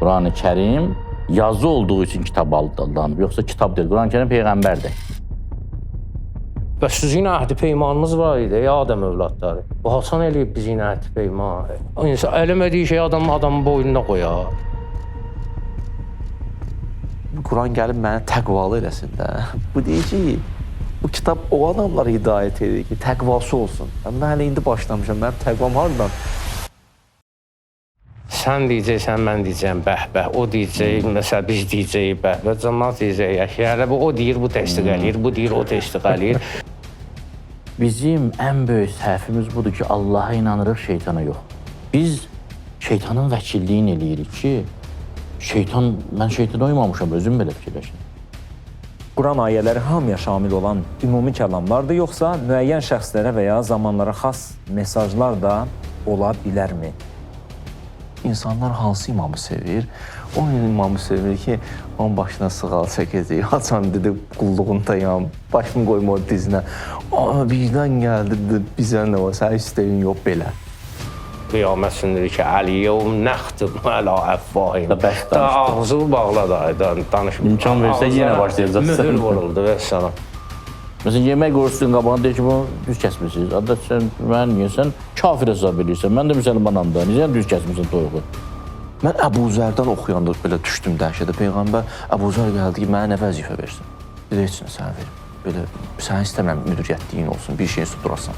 Quran-ı Kerim yazı olduğu için kitab adlanıb. Yoxsa kitab deyil. Quran-ı Kerim Peyğəmbərdir. Bəs sizin əhd-i peymanınız var idi, ey Adəm övladları. Bu Hasan eləyib biz yine əhd-i peyman. İnsan eləmədiyi şey adamın boynuna qoyar. Quran gəlib mənə təqvalı eləsin də. Bu deyir ki, bu kitab o adamlara hidayət edir ki, təqvası olsun. Mən hələ indi başlamışam, mənim təqvam hardan? Sən deyəcəksən, mən deyəcəm, bəh-bəh. O deyəcək, məsəl biz deyəcəyik, bəh-bəh. Cəmaat deyəcək, hələ o deyir, bu təsdiq eləyir, bu deyir, o təsdiq eləyir. Bizim ən böyük səhvimiz budur ki, Allaha inanırıq, şeytana yox. Biz şeytanın vəkilliyini eləyirik ki, mən şeytana uymamışam, özüm belə fikirləşim. Quran ayələri hamıya şamil olan ümumi kəlamlardır, yoxsa müəyyən şəxslərə və ya zamanlara xas mesajlar da ola bilərmi? İnsanlar hansı imamı sevir? O imamı sevir ki, onun başına sığal çəkəcək. Haçan dedi, qulluğundayam, başımı qoyma o dizinə. Birdən gəldi, bizə nə var, sən istəyin yox belə. Qiyamət sinir ki, Əliyyəv nəxtib ələ əffahim. Ağzı bağla da, danışmır. İmkan versə yenə başlayacaqsın. Mühür vuruldu və sana. Məsələn, yemək qorusun qabağına deyir ki, bunu düz kəsmişsiniz. Adda sən, mən yiyəsən, kafir hesab edirsən. Mən də müsəlmanam da. Necə düz kəsmişsin toyuğu? Mən Əbu Zərdən oxuyanda belə düşdüm dəhşətə. Peyğəmbər Əbu Zər gəldi ki, mənə nə vəzifə versin? Belə heç nə sənə verim. Belə, sənə istəmirəm müdiriyyətliyin olsun, bir şeyin tutdurasan.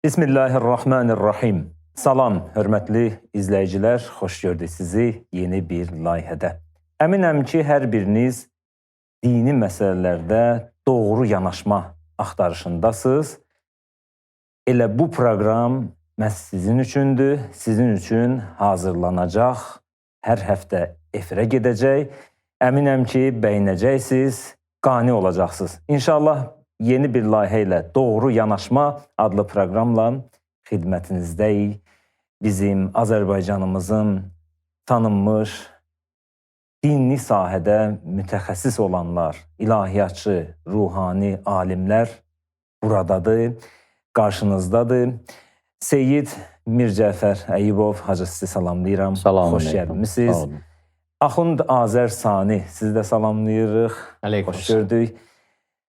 Bismillahirrahmanirrahim. Salam, hörmətli izləyicilər, xoş gördük sizi yeni bir layihədə. Əminəm ki, hər biriniz dini məsələlərdə doğru yanaşma axtarışındasınız. Elə bu proqram məhz sizin üçündür, sizin üçün hazırlanacaq, hər həftə efirə gedəcək. Əminəm ki, bəyənəcəksiniz, qane olacaqsınız. İnşallah yeni bir layihə ilə Doğru Yanaşma adlı proqramla xidmətinizdəyik. Bizim Azərbaycanımızın tanınmış, dini sahədə mütəxəssis olanlar, ilahiyyatçı, ruhani alimlər buradadır, qarşınızdadır. Seyyid Mircəfər Əyyubov, hacı sizi salamlayıram. Salam. Xoş gəlmişsiniz. Axund Azər Sani, sizi də salamlayırıq. Xoş gördük.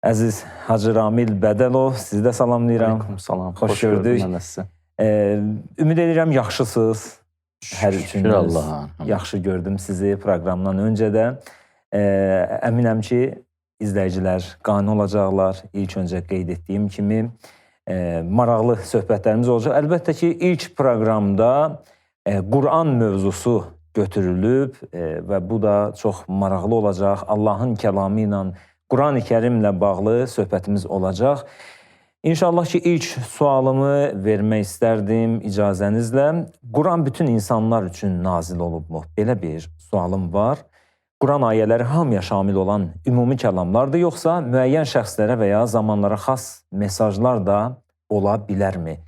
Əziz Hacı Ramil Bədəlov, sizi də salamlayıram. Salam. Xoş gördük. Ümid edirəm, yaxşısınız. Hər üçünüz. Yaxşı gördüm sizi proqramdan öncə də. Əminəm ki, izləyicilər qane olacaqlar. İlk öncə qeyd etdiyim kimi maraqlı söhbətlərimiz olacaq. Əlbəttə ki, ilk proqramda Quran mövzusu götürülüb və bu da çox maraqlı olacaq. Allahın kəlamı ilə Quran-ı Kərimlə bağlı söhbətimiz olacaq. İnşallah ki, ilk sualımı vermək istərdim icazənizlə. Quran bütün insanlar üçün nazil olubmu? Belə bir sualım var. Quran ayələri hamıya şamil olan ümumi kəlamlardır, yoxsa müəyyən şəxslərə və ya zamanlara xas mesajlar da ola bilərmi?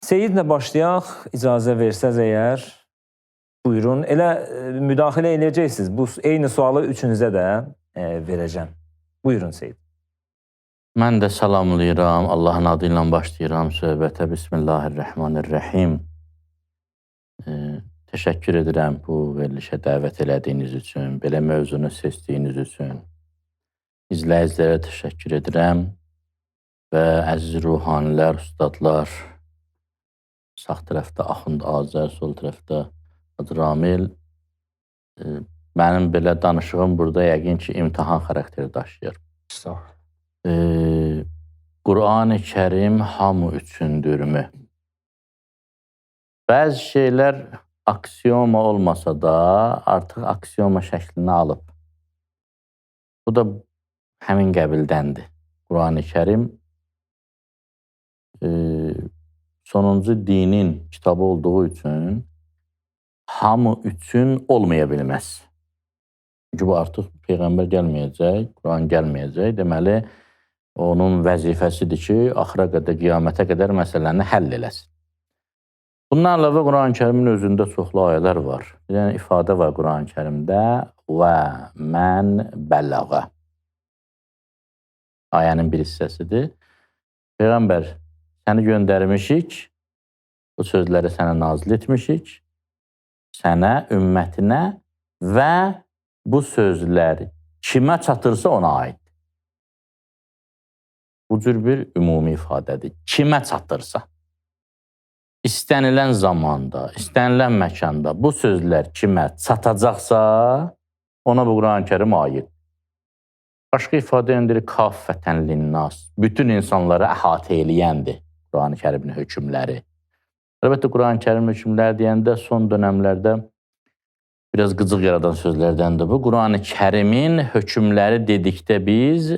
Seyyidlə başlayaq, icazə versəz əgər, buyurun. Elə müdaxilə eləyəcəksiniz. Bu eyni sualı üçünüzə də verəcəm. Buyurun Seyyid. Mən də salamlayıram, Allahın adı ilə başlayıram söhbətə. Bismillahirrahmanirrahim. Təşəkkür edirəm bu verilişə dəvət elədiyiniz üçün, belə mövzunu seçdiyiniz üçün. İzləyicilərə təşəkkür edirəm və əziz ruhanilər, ustadlar, sağ tərəfdə Axund Azər, sol tərəfdə Hacı Ramil. Mənim belə danışığım burada yəqin ki, imtahan xarakteri daşıyır. Quran-ı Kərim hamı üçündürmü? Bəzi şeylər aksiyoma olmasa da artıq aksiyoma şəklini alıb. Bu da həmin qəbildəndir. Quran-ı Kərim sonuncu dinin kitabı olduğu üçün hamı üçün olmaya bilməz. Çünki bu artıq Peyğəmbər gəlməyəcək, Quran gəlməyəcək. Deməli, onun vəzifəsidir ki, axıra qədər, qiyamətə qədər məsələni həll eləsin. Bundan əlavə Quran-Kərimin özündə çoxlu ayələr var. Bir dənə ifadə var Quran-Kərimdə və mən bəllağa. Ayənin bir hissəsidir. Peyğəmbər, səni göndərmişik, bu sözləri sənə nazil etmişik, sənə, ümmətinə və bu sözlər kimə çatırsa ona aid. Bu cür bir ümumi ifadədir. Kimə çatırsa. İstənilən zamanda, istənilən məkanda bu sözlər kimə çatacaqsa, ona bu Quran-Kərim aid. Başqa ifadə endirir, kaffətən linnas. Bütün insanları əhatə eləyəndir Quran-Kərimin hökmləri. Əlbəttə, Quran-Kərim hökmləri deyəndə son dönəmlərdə biraz qıcıq yaradan sözlərdəndir bu. Quran-Kərimin hökmləri dedikdə biz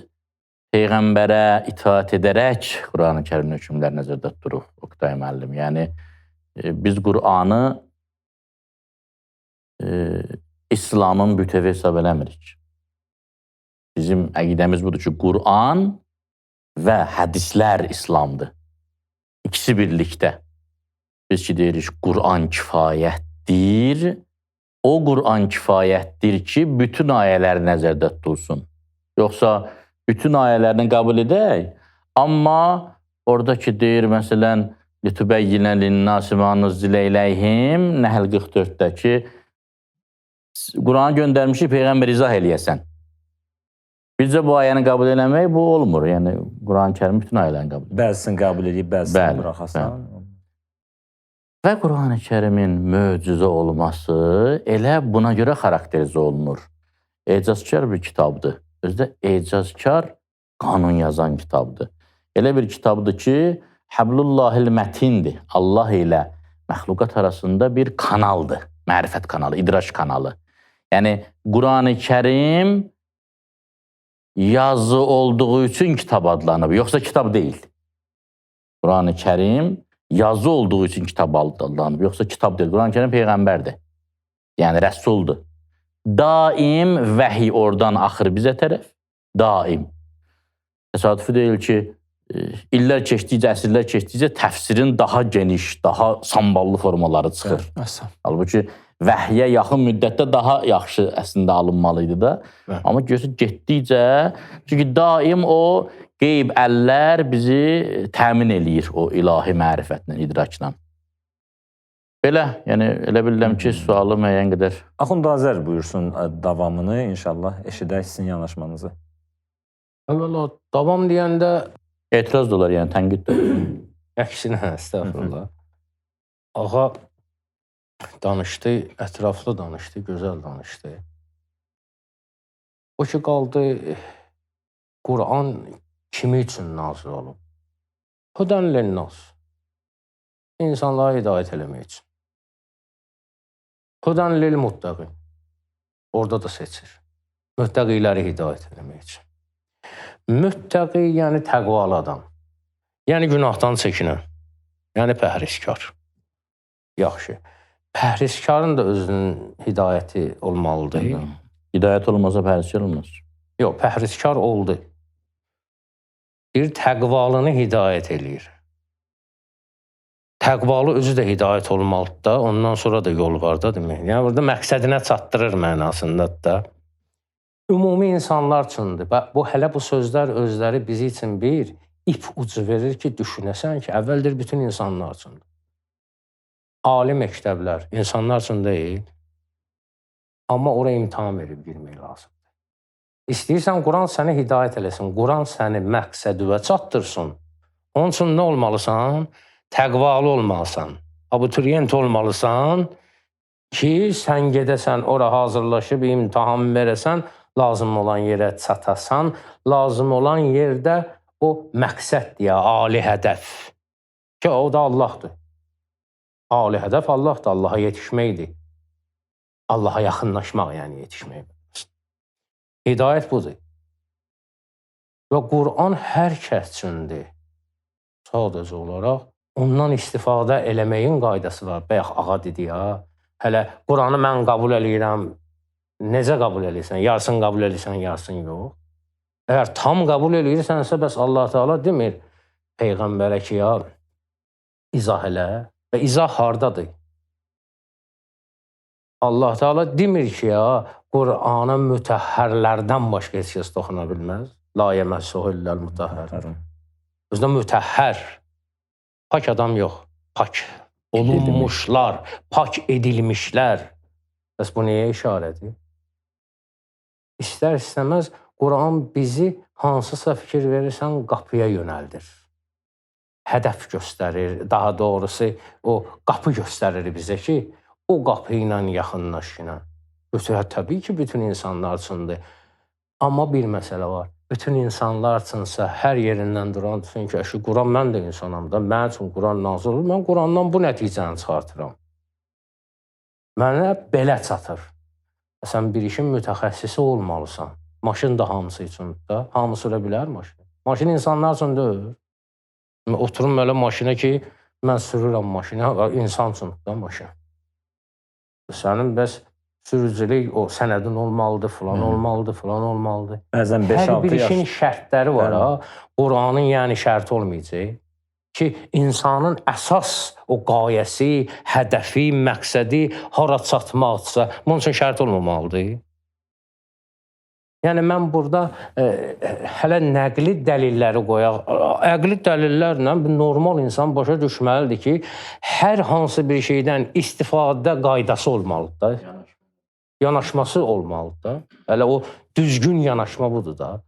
Peyğəmbərə itaat edərək Quran-Kərimin hökmləri nəzərdə tuturuq, Oqtay müəllim. Yəni, biz Qur'anı İslamın bütövi hesab eləmirik. Bizim əqidəmiz budur ki, Qur'an və hədislər İslamdır. İkisi birlikdə. Biz ki, deyirik, Qur'an kifayətdir. O Qur'an kifayətdir ki, bütün ayələri nəzərdə tutulsun. Yoxsa bütün ayələrini qəbul edək, amma oradakı deyir, məsələn, لِتُبَيِّنَ لِلنَّاسِ مَا نُزِّلَ إِلَيْهِمْ Nəhl 44-dəki Qur'anı göndərmişik, Peyğəmbər izah eləyəsən. Bizcə bu ayəni qəbul eləmək bu olmur. Yəni, Quran-Kərim bütün ayələrini qəbul edir. Bəzisini qəbul edib, bəzisini buraxasan. Və Quran-Kərimin möcüzə olması elə buna görə xarakterizə olunur. Ecazkar bir kitabdır. Özdə ecazkar qanun yazan kitabdır. Elə bir kitabdır ki, Həblullahil mətindir. Allah ilə məxluqat arasında bir kanaldır. Mərifət kanalı, idraç kanalı. Yəni, Quran-Kərim yazı olduğu üçün kitab adlanıb, yoxsa kitab deyil. Quran-Kərim yazı olduğu üçün kitab adlanıb, yoxsa kitab deyil. Quran-Kərim Peyğəmbərdir. Yəni, rəsuldur. Daim vəhiy oradan axır bizə tərəf. Daim. Təsadüfi deyil ki, illər keçdikcə, əsrlər keçdikcə təfsirin daha geniş, daha samballı formaları çıxır. Halbuki vəhyə yaxın müddətdə daha yaxşı əslində alınmalı idi da. Amma görürsə, getdikcə, çünki daim o qeyb əllər bizi təmin eləyir o ilahi mərifətlə, idrakla. Belə, yəni elə bilirəm ki, sualı müəyyən qədər. Axund Azər buyursun davamını, inşallah eşidək sizin yanaşmanızı. Əvvəla, davam deyəndə etiraz da olar, yəni tənqid də. Əksinə, estağfurullah. Ağa danışdı, ətraflı danışdı, gözəl danışdı. O ki, qaldı, Qur'an kimi üçün nazil olub? Hudən linnas. İnsanlara hidayət eləmək üçün. Hudən lil muttəqin. Orada da seçir. Müttəqiləri hidayət eləmək üçün. Müttəqi, yəni təqvalı adam. Yəni günahdan çəkinən. Yəni pəhrizkar. Yaxşı. Pəhrizkarın da özünün hidayəti olmalıdır. Hidayət olmasa pəhrizkar olmaz. Yox, pəhrizkar oldu. Bir təqvalını hidayət eləyir. Təqvalı özü də hidayət olmalıdır da, ondan sonra da yol var da demək. Yəni burada məqsədinə çatdırır mənasında da. Ümumi insanlar üçündür. Bu hələ bu sözlər özləri bizi üçün bir ip ucu verir ki, düşünəsən ki, əvvəldir bütün insanlar üçündür. Ali məktəblər insanlar üçün deyil. Amma oraya imtahan verib girmək lazımdır. İstəyirsən Quran səni hidayət eləsin, Quran səni məqsədüvə çatdırsın. Onun üçün nə olmalısan? Təqvalı olmalısan. Abituriyent olmalısan ki, sən gedəsən, ora hazırlaşıb imtahan verəsən, lazım olan yerə çatasan, lazım olan yerdə o məqsəd deyə, ali hədəf. Ki, o da Allahdır. Ali hədəf Allahdır, Allaha yetişməkdir. Allaha yaxınlaşmaq, yəni yetişmək. Hidayət budur. Və Qur'an hər kəs üçündür. Sadəcə olaraq ondan istifadə eləməyin qaydası var. Bayaq ağa dedi ya, hələ Qur'anı mən qəbul eləyirəm. Necə qəbul eləyirsən? Yarısını qəbul eləyirsən, yarısını yox. Əgər tam qəbul eləyirsənsə, bəs Allah Teala demir Peyğəmbərə ki, ya izah elə. Və izah hardadır? Allah Teala demir ki, ya Qur'ana mütəhhərlərdən başqa heç kəs toxuna bilməz. La yeməssuhu illəl mütəhhər. Özdə mütəhhər. Pak adam yox. Pak olunmuşlar, pak edilmişlər. Bəs bu nəyə işarədir? İstər-istəməz Qur'an bizi hansısa fikir verirsən qapıya yönəldir. Hədəf göstərir, daha doğrusu o qapı göstərir bizə ki, o qapı ilə yaxınlaşına. Təbii ki, bütün insanlar üçündür. Amma bir məsələ var. Bütün insanlar üçünsə hər yerindən duran desin ki, şu Quran mən də insanam da, mənim üçün Quran nazil olur. Mən Qurandan bu nəticəni çıxartıram. Mənə belə çatır. Sən bir işin mütəxəssisi olmalısan. Maşın da hamısı üçündür da. Hamı sürə bilər maşını. Maşın insanlar üçün deyil. Oturum belə maşına ki, mən sürürəm maşına, insan üçündür da maşın. Sənin bəs sürücülük, o sənədin olmalıdır, falan olmalıdır, falan olmalıdır. Bəzən 5-6 yaş. Hər bir işin şərtləri var ha. Qur'anın yəni şərti olmayacaq. Ki, insanın əsas o qayəsi, hədəfi, məqsədi hara çatmaqdırsa, bunun üçün şərt olmamalıdır. Yəni, mən burada hələ nəqli dəlilləri qoyaq. Əqli dəlillərlə normal insan başa düşməlidir ki, hər hansı bir şeydən istifadə qaydası olmalıdır da. Yanaşması olmalıdır da. Hələ o düzgün yanaşma budur da.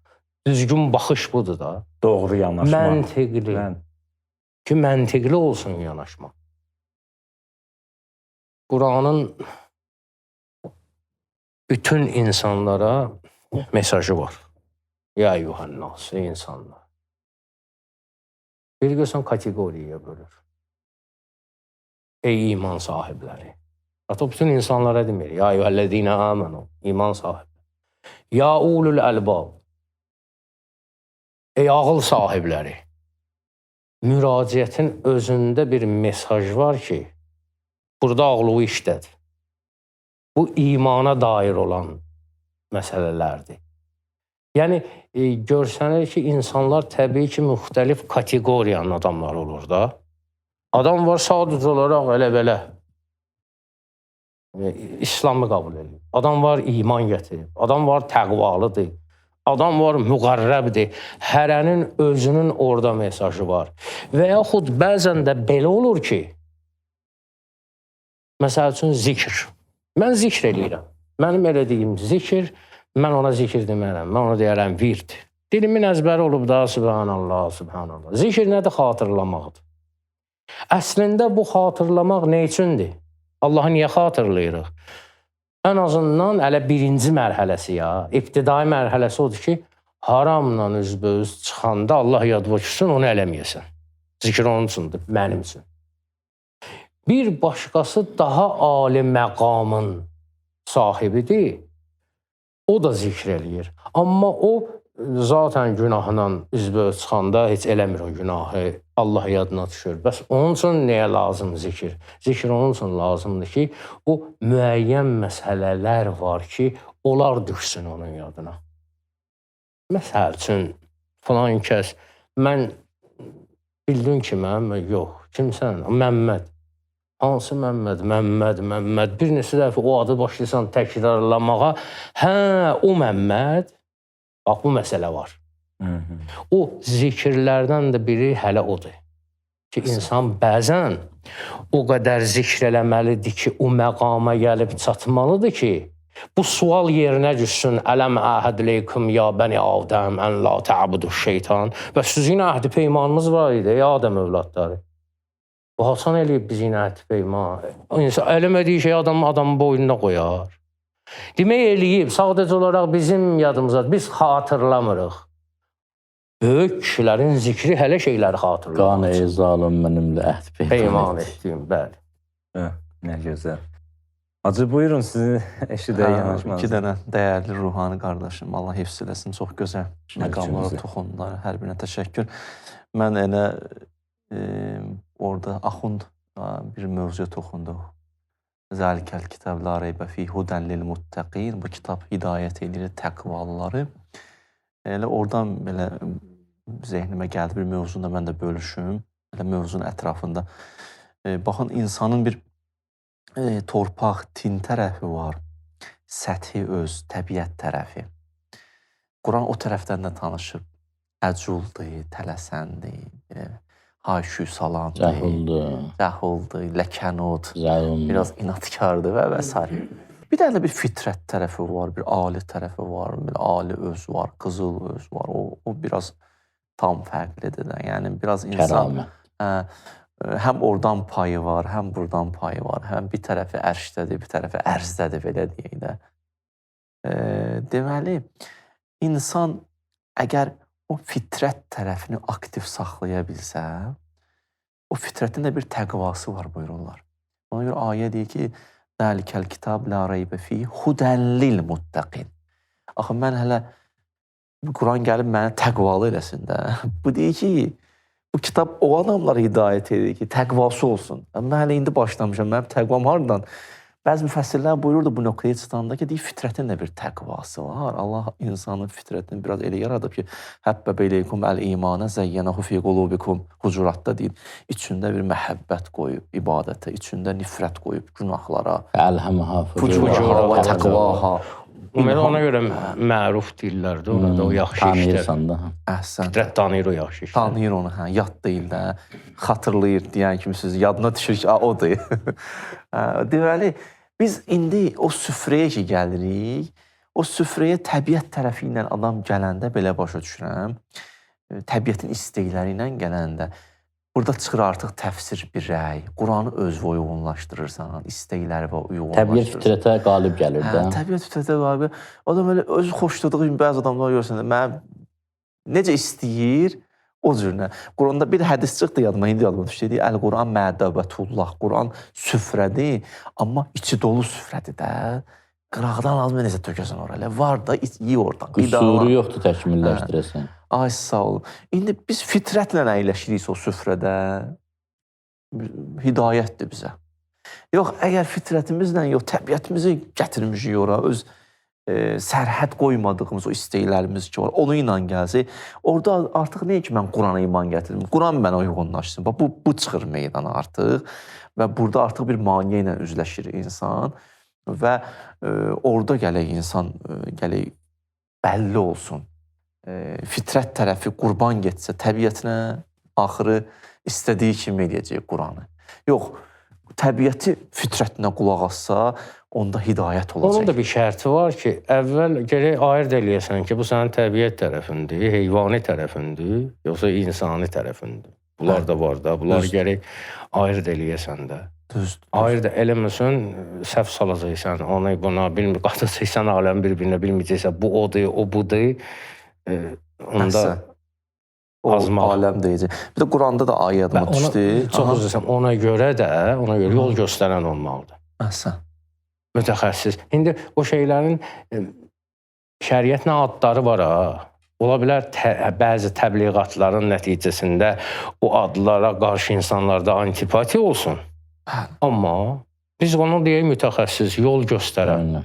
Düzgün baxış budur da. Doğru yanaşma. Məntiqli. Ki, məntiqli olsun yanaşma. Qur'anın bütün insanlara mesajı var. Ya Yuhannas, ey insanlar. Bir görsən kateqoriyaya bölür. Ey iman sahibləri. Hatta bütün insanlara demir. Ya eyyuhəllezine amenu. İman sahibi. Ya ulul əlbab. Ey ağıl sahibləri. Müraciətin özündə bir mesaj var ki, burada ağlı işlədir. Bu imana dair olan məsələlərdir. Yəni, görsənir ki, insanlar təbii ki, müxtəlif kateqoriyanın adamları olur da. Adam var sadəcə olaraq elə-belə İslamı qəbul edir. Adam var iman gətirib. Adam var təqvalıdır. Adam var müqarrəbdir. Hərənin özünün orada mesajı var. Və yaxud bəzən də belə olur ki, məsəl üçün zikr. Mən zikr eləyirəm. Mənim elədiyim zikr, mən ona zikr demərəm. Mən ona deyərəm vird. Dilimin əzbəri olub da, subhanallah, subhanallah. Zikr nədir? Xatırlamaqdır. Əslində bu xatırlamaq nə üçündür? Allahı niyə xatırlayırıq? Ən azından hələ birinci mərhələsi ya, ibtidai mərhələsi odur ki, haramla üzbəüz çıxanda Allah yadva düşsün, onu eləməyəsən. Zikr onun üçündür, mənim üçün. Bir başqası daha ali məqamın sahibidir, o da zikr eləyir. Amma o, zaten günahla üzbəüz çıxanda heç eləmir o günahı, Allah yadına düşür. Bəs onun üçün nəyə lazım zikir? Zikir onun üçün lazımdır ki, o müəyyən məsələlər var ki, onlar düşsün onun yadına. Məsəl üçün, falan kəs, mən bildin ki, mən, yox, kimsən? Məmməd. Hansı Məmməd? Məmməd. Bir neçə dəfə o adı başlayırsan təkrarlamağa, hə, o Məmməd, bax, bu məsələ var. O zikirlərdən də biri hələ odur ki, insan bəzən o qədər zikr eləməlidir ki, o məqama gəlib çatmalıdır ki, bu sual yerinə düşsün, ələm əhədleykum ya bəni Adəm, ən la tə'budu şeytan. Və sizin əhdi peymanımız var idi, ey Adəm övladları. Bu Hasan eləyib bizim əhdi peyman. Eləmədiyi şey adamın boynuna qoyar. Demək eləyib, sadəcə olaraq bizim yadımıza, biz xatırlamırıq. Böyük kişilərin zikri hələ şeyləri xatırlayır. Qan ey zalım mənimlə əhd peyman etdiyim, bəli. Nə gözəl. Hacı, buyurun, sizi eşidək yanaşmanızı. İki dənə dəyərli ruhani qardaşım, Allah hifz eləsin, çox gözəl məqamlara toxundular, hər birinə təşəkkür. Mən elə orada Axund bir mövzuya toxunduq. Zəlikəl kitab la reybə fi hudən lil muttəqin. Bu kitab hidayət edir təqvalıları. Elə oradan belə zehnimə gəldi bir mövzunda mən də bölüşüm. Elə mövzunun ətrafında Baxın, insanın bir torpaq, tin tərəfi var, səthi öz, təbiət tərəfi. Quran o tərəfdən də tanışıb. Əculdur, tələsəndir, haykü salandır, cəhuldur, ləkənut, biraz inatkardır və s. Bir dənə bir fitrət tərəfi var, bir ali tərəfi var, bir ali öz var, qızıl öz var. O biraz tam fərqlidir də. Yəni biraz insan həm oradan payı var, həm buradan payı var. Həm bir tərəfi ərşdədir, bir tərəfi ərzdədir, belə deyək də. Deməli, insan əgər o fitrət tərəfini aktiv saxlaya bilsə, o fitrətin də bir təqvası var, buyururlar. Ona görə ayə deyir ki, Dəlikəl kitab la reybə fi hudəllil muttəqin. Axı, mən hələ Quran gəlib mənə təqvalı eləsin də. Bu deyir ki, bu kitab o adamlara hidayət edir ki, təqvası olsun. Mən hələ indi başlamışam, mənim təqvam haradan? Bəzi müfəssirlər buyururdu bu nöqtəyə çıxanda ki, deyir, fitrətin də bir təqvası var. Allah insanın fitrətini biraz elə yaradıb ki, həbbə ileykum əl-imanə zəyyənəhu fi qulubikum, Hucuratda deyir, içində bir məhəbbət qoyub ibadətə, içində nifrət qoyub günahlara, fucuraha və təqvaha. Ona görə məruf deyirlər də, ona da o yaxşı işlər. Fitrət tanıyır o yaxşı işlər. Tanıyır onu, yad deyil də, xatırlayır deyən kimi siz yadına düşür ki, odur. Deməli, biz indi o süfrəyə ki gəlirik, o süfrəyə təbiət tərəfi ilə adam gələndə belə başa düşürəm, təbiətin istəkləri ilə gələndə, burada çıxır artıq təfsir bir rəy, Quranı özünə uyğunlaşdırırsan, istəkləri və uyğunlaşdırırsan. Təbiət fitrətə qalib gəlir də. Təbiət fitrətə qalib. Adam elə özü xoşladığı kimi bəzi adamlar görürsən, mən necə istəyir, o cürünə. Quranda bir hədis çıxdı yadıma, indi yadıma düşdü, deyir, Əl-Quran mədəbətullah, Quran süfrədir, amma içi dolu süfrədir də. Qıraqdan alma necə tökəsən oraya, var da, iyi oradan. Qüsuru yoxdur təkmilləşdirəsən. Ay, sağ olun. İndi biz fitrətlə əyləşirik o süfrədə, hidayətdir bizə. Yox, əgər fitrətimizlə yox, təbiətimizi gətirmişik ora, öz sərhəd qoymadığımız o istəklərimiz ki var, onu ilə gəlsək, orada artıq nə ki, mən Qurana iman gətirdim, Quran mənə uyğunlaşsın, bu çıxır meydana artıq və burada artıq bir maniyə ilə üzləşir insan və orada gələk insan, gələk bəlli olsun. Fitrət tərəfi qurban getsə təbiətinə, axırı istədiyi kimi eləyəcək Quranı. Yox, təbiəti fitrətinə qulaq assa, onda hidayət olacaq. Onun da bir şərti var ki, əvvəl gərək ayırt eləyəsən ki, bu sənin təbiət tərəfindir, heyvani tərəfindir, yoxsa insani tərəfindir. Bunlar da var da, bunları gərək ayırt eləyəsən də. Ayırt eləməsən, səhv salacaqsan, onu buna bilmir, qatacaqsan aləm bir-birinə bilməyəcəksən, bu odur, o budur. Onda azmaq. Aləm deyəcək. Bir də Quranda da ayə adıma düşdü. Çox üzrəm, ona görə yol göstərən olmalıdır. Əhsən. Mütəxəssis. İndi o şeylərin şəriətlə adları var ha. Ola bilər bəzi təbliğatların nəticəsində o adlara qarşı insanlarda antipatiya olsun. Amma biz onu deyək mütəxəssis, yol göstərən.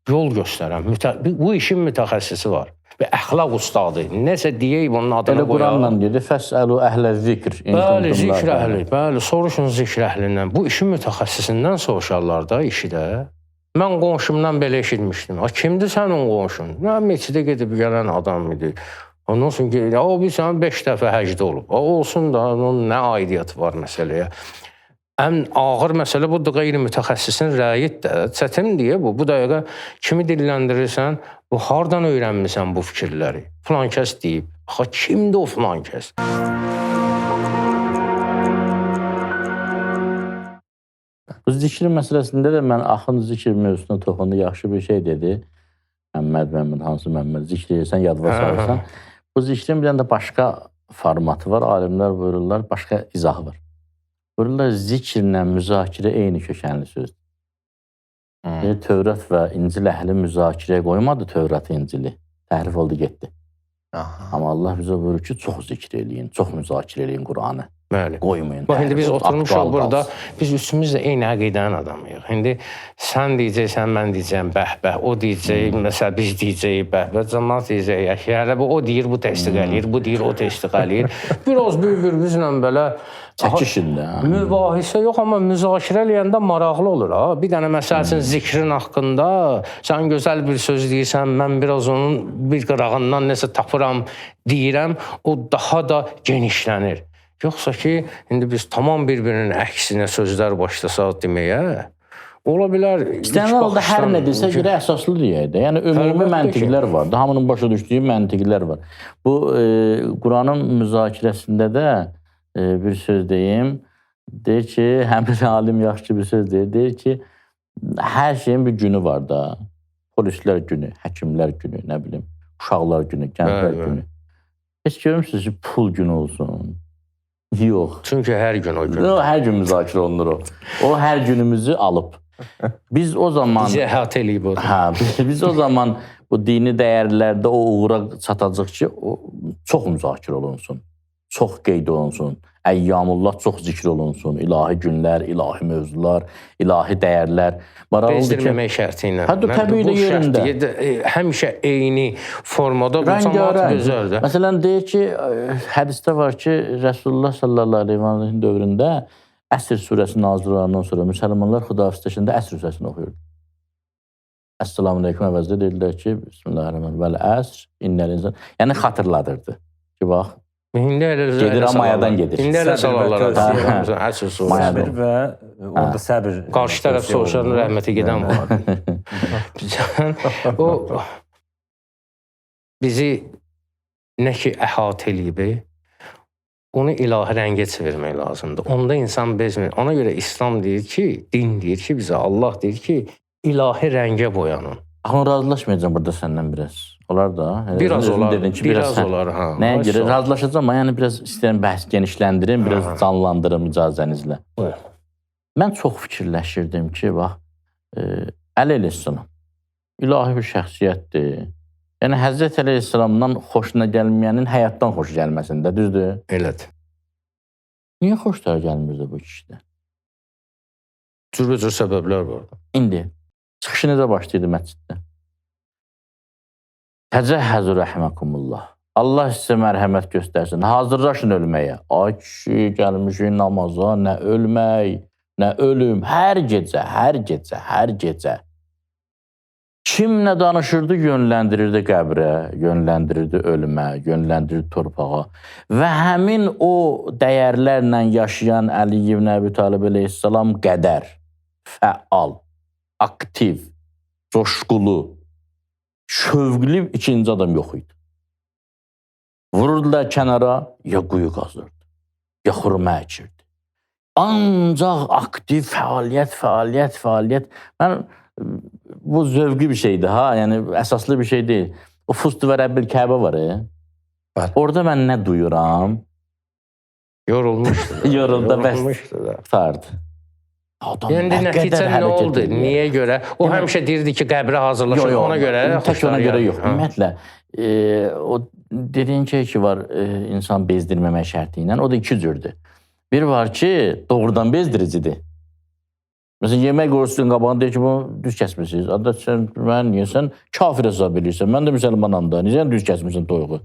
Yol göstərən. Bu işin mütəxəssisi var. Və əxlaq ustadı. Nəsə deyək bunun adını qoyaq. Elə Quranla deyir, fəsəlu əhlə zikr. Bəli, zikr əhli. Bəli, soruşun zikr əhlindən. Bu işin mütəxəssisindən soruşarlar da işi də. Mən qonşumdan belə eşitmişdim. Kimdir sənin qonşun? Meçidə gedib gələn adam idi. Ondan sonra deyir, o bir sənin 5 dəfə həcdə olub. Olsun da, onun nə aidiyyəti var məsələyə. Ən ağır məsələ budur, qeyri-mütəxəssisin rəyidir də. Çətin deyə bu. Bu dəqiqə kimi dilləndirirsən, bu hardan öyrənmirsən bu fikirləri? Filan kəs deyib. Axa, kimdir o filan kəs? Bu zikr məsələsində də mən axın zikr mövzusuna toxundu, yaxşı bir şey dedi. Məmməd, hansı Məmməd, zikr edirsən, yadva salırsan. Bu zikrin bir də başqa formatı var, alimlər buyururlar, başqa izahı var. Buyururlar, zikirlə müzakirə eyni kökənli sözdür. Tövrat və İncil əhli müzakirəyə qoymadı Tövrat İncili. Təhrif oldu, getdi. Amma Allah bizə buyurur ki, çox zikr eləyin, çox müzakirə eləyin Quranı. Bəli. Qoymayın. Bax, indi biz oturmuşuq Aktual burada, qalsın. biz üçümüz də eyni əqidənin adamıyıq. İndi sən deyəcəksən, mən deyəcəyim, bəh-bəh, o deyəcək, məsələn, biz deyəcəyik, bəh-bəh, cəmaat deyəcək, hələ bu o deyir, bu təsdiq eləyir, bu deyir, o təsdiq eləyir. Biraz bir-birimizlə belə Çəkişində. mübahisə yox, amma müzakirə eləyəndə maraqlı olur ha. Bir dənə məsəl üçün zikrin haqqında sən gözəl bir söz deyirsən, mən biraz onun bir qırağından nəsə tapıram, deyirəm, o daha da genişlənir. Yoxsa ki, indi biz tamam bir-birinin əksinə sözlər başlasaq deməyə, ola bilər. İstənilən halda hər nə desə görə əsaslı deyək də. Yəni ümumi məntiqlər var. Hamının başa düşdüyü məntiqlər var. Bu Quranın müzakirəsində də bir söz deyim. Deyir ki, həmin alim yaxşı bir söz deyir. Deyir ki, hər şeyin bir günü var da. Polislər günü, həkimlər günü, nə bilim, uşaqlar günü, gənclər günü. Heç görmürsünüz ki, pul günü olsun. Yox. Çünki hər gün o gün. Hər gün müzakirə olunur o. O hər günümüzü alıb. Biz o zaman Bizi əhatə eləyib o. biz o zaman bu dini dəyərlərdə o uğura çatacaq ki, çox müzakirə olunsun. Çox qeyd olunsun. Əyyamullah çox zikr olunsun. İlahi günlər, ilahi mövzular, ilahi dəyərlər. Bezdirməmək şərti ilə. Təbii də yerində. Həmişə eyni formada bu cəmaat gözəldir. Məsələn, deyir ki, hədisdə var ki, Rasulullah sallallahu əleyhi və səlləm dövründə Əsr surəsi nazil olandan sonra müsəlmanlar xudafizləşəndə Əsr surəsini oxuyurdu. Əssalamu əleykum əvəzində deyirlər ki, Bismillahirrahmanirrahim. Vəl əsr innəl insan. Yəni xatırladırdı. Ki, bax, gedir amayadan gedir. İndi elə salarlar. Əsr surəsi. Və orada səbir. Qarşı tərəf soruşan rəhmətə gedən var. O bizi nə ki əhatə eləyib, onu ilahi rəngə çevirmək lazımdır. Onda insan bezmir. Ona görə İslam deyir ki, din deyir ki, bizə Allah deyir ki, ilahi rəngə boyanın. Axı, razılaşmayacağım burada səndən biraz. Olar da. Biraz olar. Biraz olar. Nəyə görə? Razılaşacağım, amma yəni biraz istəyirəm bəhs genişləndirim, biraz canlandırım icazənizlə. Mən çox fikirləşirdim ki, bax, Əli əleyhissalam ilahi bir şəxsiyyətdir. Yəni, Həzrət Əleyhisselamdan xoşuna gəlməyənin həyatdan xoş gəlməsində, düzdür? Elədir. Niyə xoşlar gəlmirdi bu kişidə? Cürbəcür səbəblər var. İndi, çıxışı necə başlayırdı məsciddə? Təcəhhəzü rəhməkumullah. Allah sizə mərhəmət göstərsin. Hazırlaşın ölməyə. Ay kişi, gəlmişik namaza, nə ölmək, nə ölüm. Hər gecə. Kimlə danışırdı, yönləndirirdi qəbrə, yönləndirirdi ölümə, yönləndirirdi torpağa. Və həmin o dəyərlərlə yaşayan Əli ibn Əbi Talib əleyhissalam qədər fəal, aktiv, coşqulu, şövqlü ikinci adam yox idi. Vururdular kənara, ya quyu qazırdı, ya xurma əkirdi. Ancaq aktiv fəaliyyət. Mən bu zövqü bir şeydir ha, yəni əsaslı bir şey deyil. O Fustu və Rəbbil Kəbə var Orada mən nə duyuram? Yorulmuşdu. Yorulmuşdu da. Tutardı. Yəni nəticə nə oldu? Niyə görə? O həmişə deyirdi ki, qəbrə hazırlaşır, ona görə. Tək ona görə yox. Ümumiyyətlə, o dediyin ki var, insan bezdirməmək şərti ilə, o da iki cürdür. Bir var ki, doğrudan bezdiricidir. Məsələn, yemək qoyursun qabağını, deyir ki, bunu düz kəsmişsiniz. Adət sən, niyə sən kafir hesab edirsən? Mən də müsəlmanam da. Niyə düz kəsmişsin toyuğu?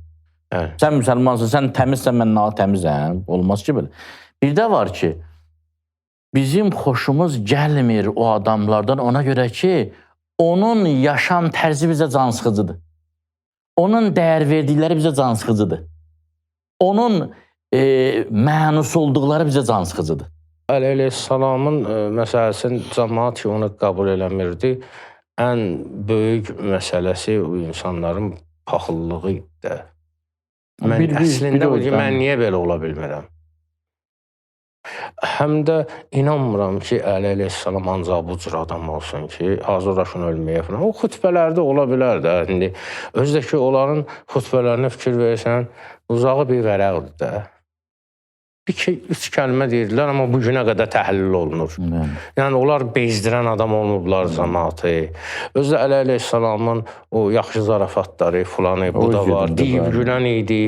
Sən müsəlmansın, sən təmizsən, mən nalı təmizəm. Olmaz ki, belə. Bir də var ki, bizim xoşumuz gəlmir o adamlardan ona görə ki, onun yaşam tərzi bizə cansıxıcıdır. Onun dəyər verdikləri bizə cansıxıcıdır. Onun mənus olduqları bizə cansıxıcıdır. Əli əleyhissalamın məsələsini cəmaat ki, onu qəbul eləmirdi. Ən böyük məsələsi o insanların paxıllığı idi. Əslində o ki, mən niyə belə ola bilmirəm? Həm də inanmıram ki, Əli əleyhissalam ancaq bu cür adam olsun ki, hazırlaşın ölməyə falan. O xütbələrdə ola bilər də. Özdə ki, onların xütbələrinə fikir versən, uzağı bir vərəqdir də. 2-3 kəlmə deyirdilər, amma bu günə qədər təhlil olunur. Yəni onlar bezdirən adam olmublar cəmaatı. Özü də Əli əleyhissalamın o yaxşı zarafatları, filanı, bu da var. Deyib gülən idi,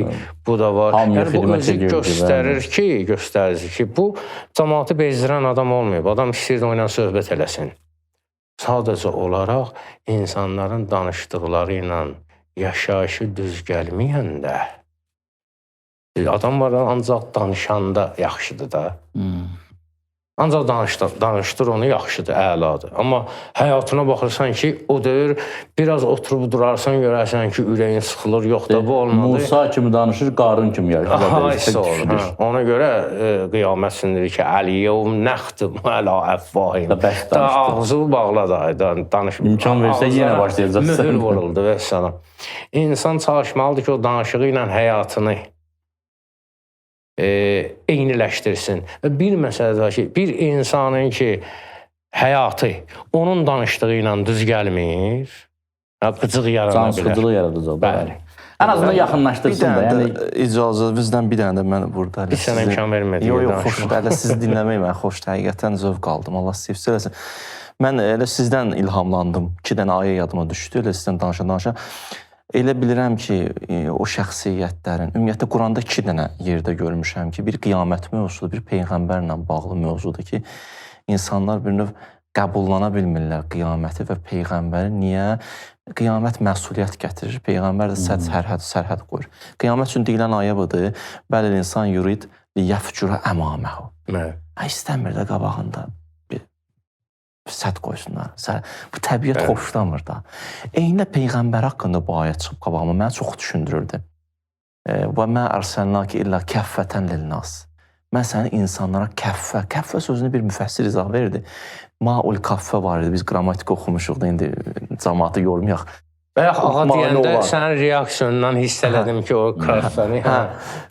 bu da var. Yəni bu özü göstərir ki, bu cəmaatı bezdirən adam olmayıb. Adam istəyirdi o ilə söhbət eləsin. Sadəcə olaraq insanların danışdıqları ilə yaşayışı düz gəlməyəndə adam var, ancaq danışanda yaxşıdır da. Ancaq danışdır onu yaxşıdır, əladır. Amma həyatına baxırsan ki, o dövr biraz oturub durarsan, görərsən ki, ürəyin sıxılır, yox da bu olmadı. Musa kimi danışır, qarın kimi yaşayır. Ona görə qiyamət sindirir ki, Əliyyəv nəxdim əla əvvahim. Da ağzı bağladı, danışmır. İmkan versə yenə başlayacaqsan. Mühür vuruldu və sana. İnsan çalışmalıdır ki, o danışığı ilə həyatını eyniləşdirsin. Bir məsələdir ki, bir insanın ki, həyatı onun danışdığı ilə düz gəlmir, qıcıq yarana bilər. Cansıxıcılıq yaradacaq. Bəli. Ən azından yaxınlaşdırsın da. Yəni icazənizdən bir dənə də mən burada bir sənə imkan vermədi. Yox, xoş. Hələ sizi dinləmək mən xoş, həqiqətən zövq aldım. Allah sizi sevsin eləsin. Mən elə sizdən ilhamlandım. 2 dənə ayə yadıma düşdü. Elə sizdən danışa-danışa. Elə bilirəm ki, o şəxsiyyətlərin, ümumiyyətlə Quranda 2 dənə yerdə görmüşəm ki, bir qiyamət mövzudur, bir peyğəmbərlə bağlı mövzudur ki, insanlar bir növ qəbullana bilmirlər qiyaməti və peyğəmbəri. Niyə? Qiyamət məsuliyyət gətirir, peyğəmbər də sərhəd qoyur. Qiyamət üçün deyilən ayə budur, bəli insan yurid liyəfcura əmaməhu. İstəmir də qabağında sədd qoysunlar. Bu təbiət xoşlamır da. Eyni peyğəmbər haqqında bu ayə çıxıb qabağıma mənə çox düşündürürdü. Və mən ərsəlnaki illə kəffətən lilnas. Mən səni insanlara kəffə sözünü bir müfəssir izah verdi. Maul kaffə var idi, biz qrammatik oxumuşuq da indi cəmaatı yormayaq. Bayaq ağa deyəndə sənin reaksiyonundan hiss elədim ki, o kaffəni.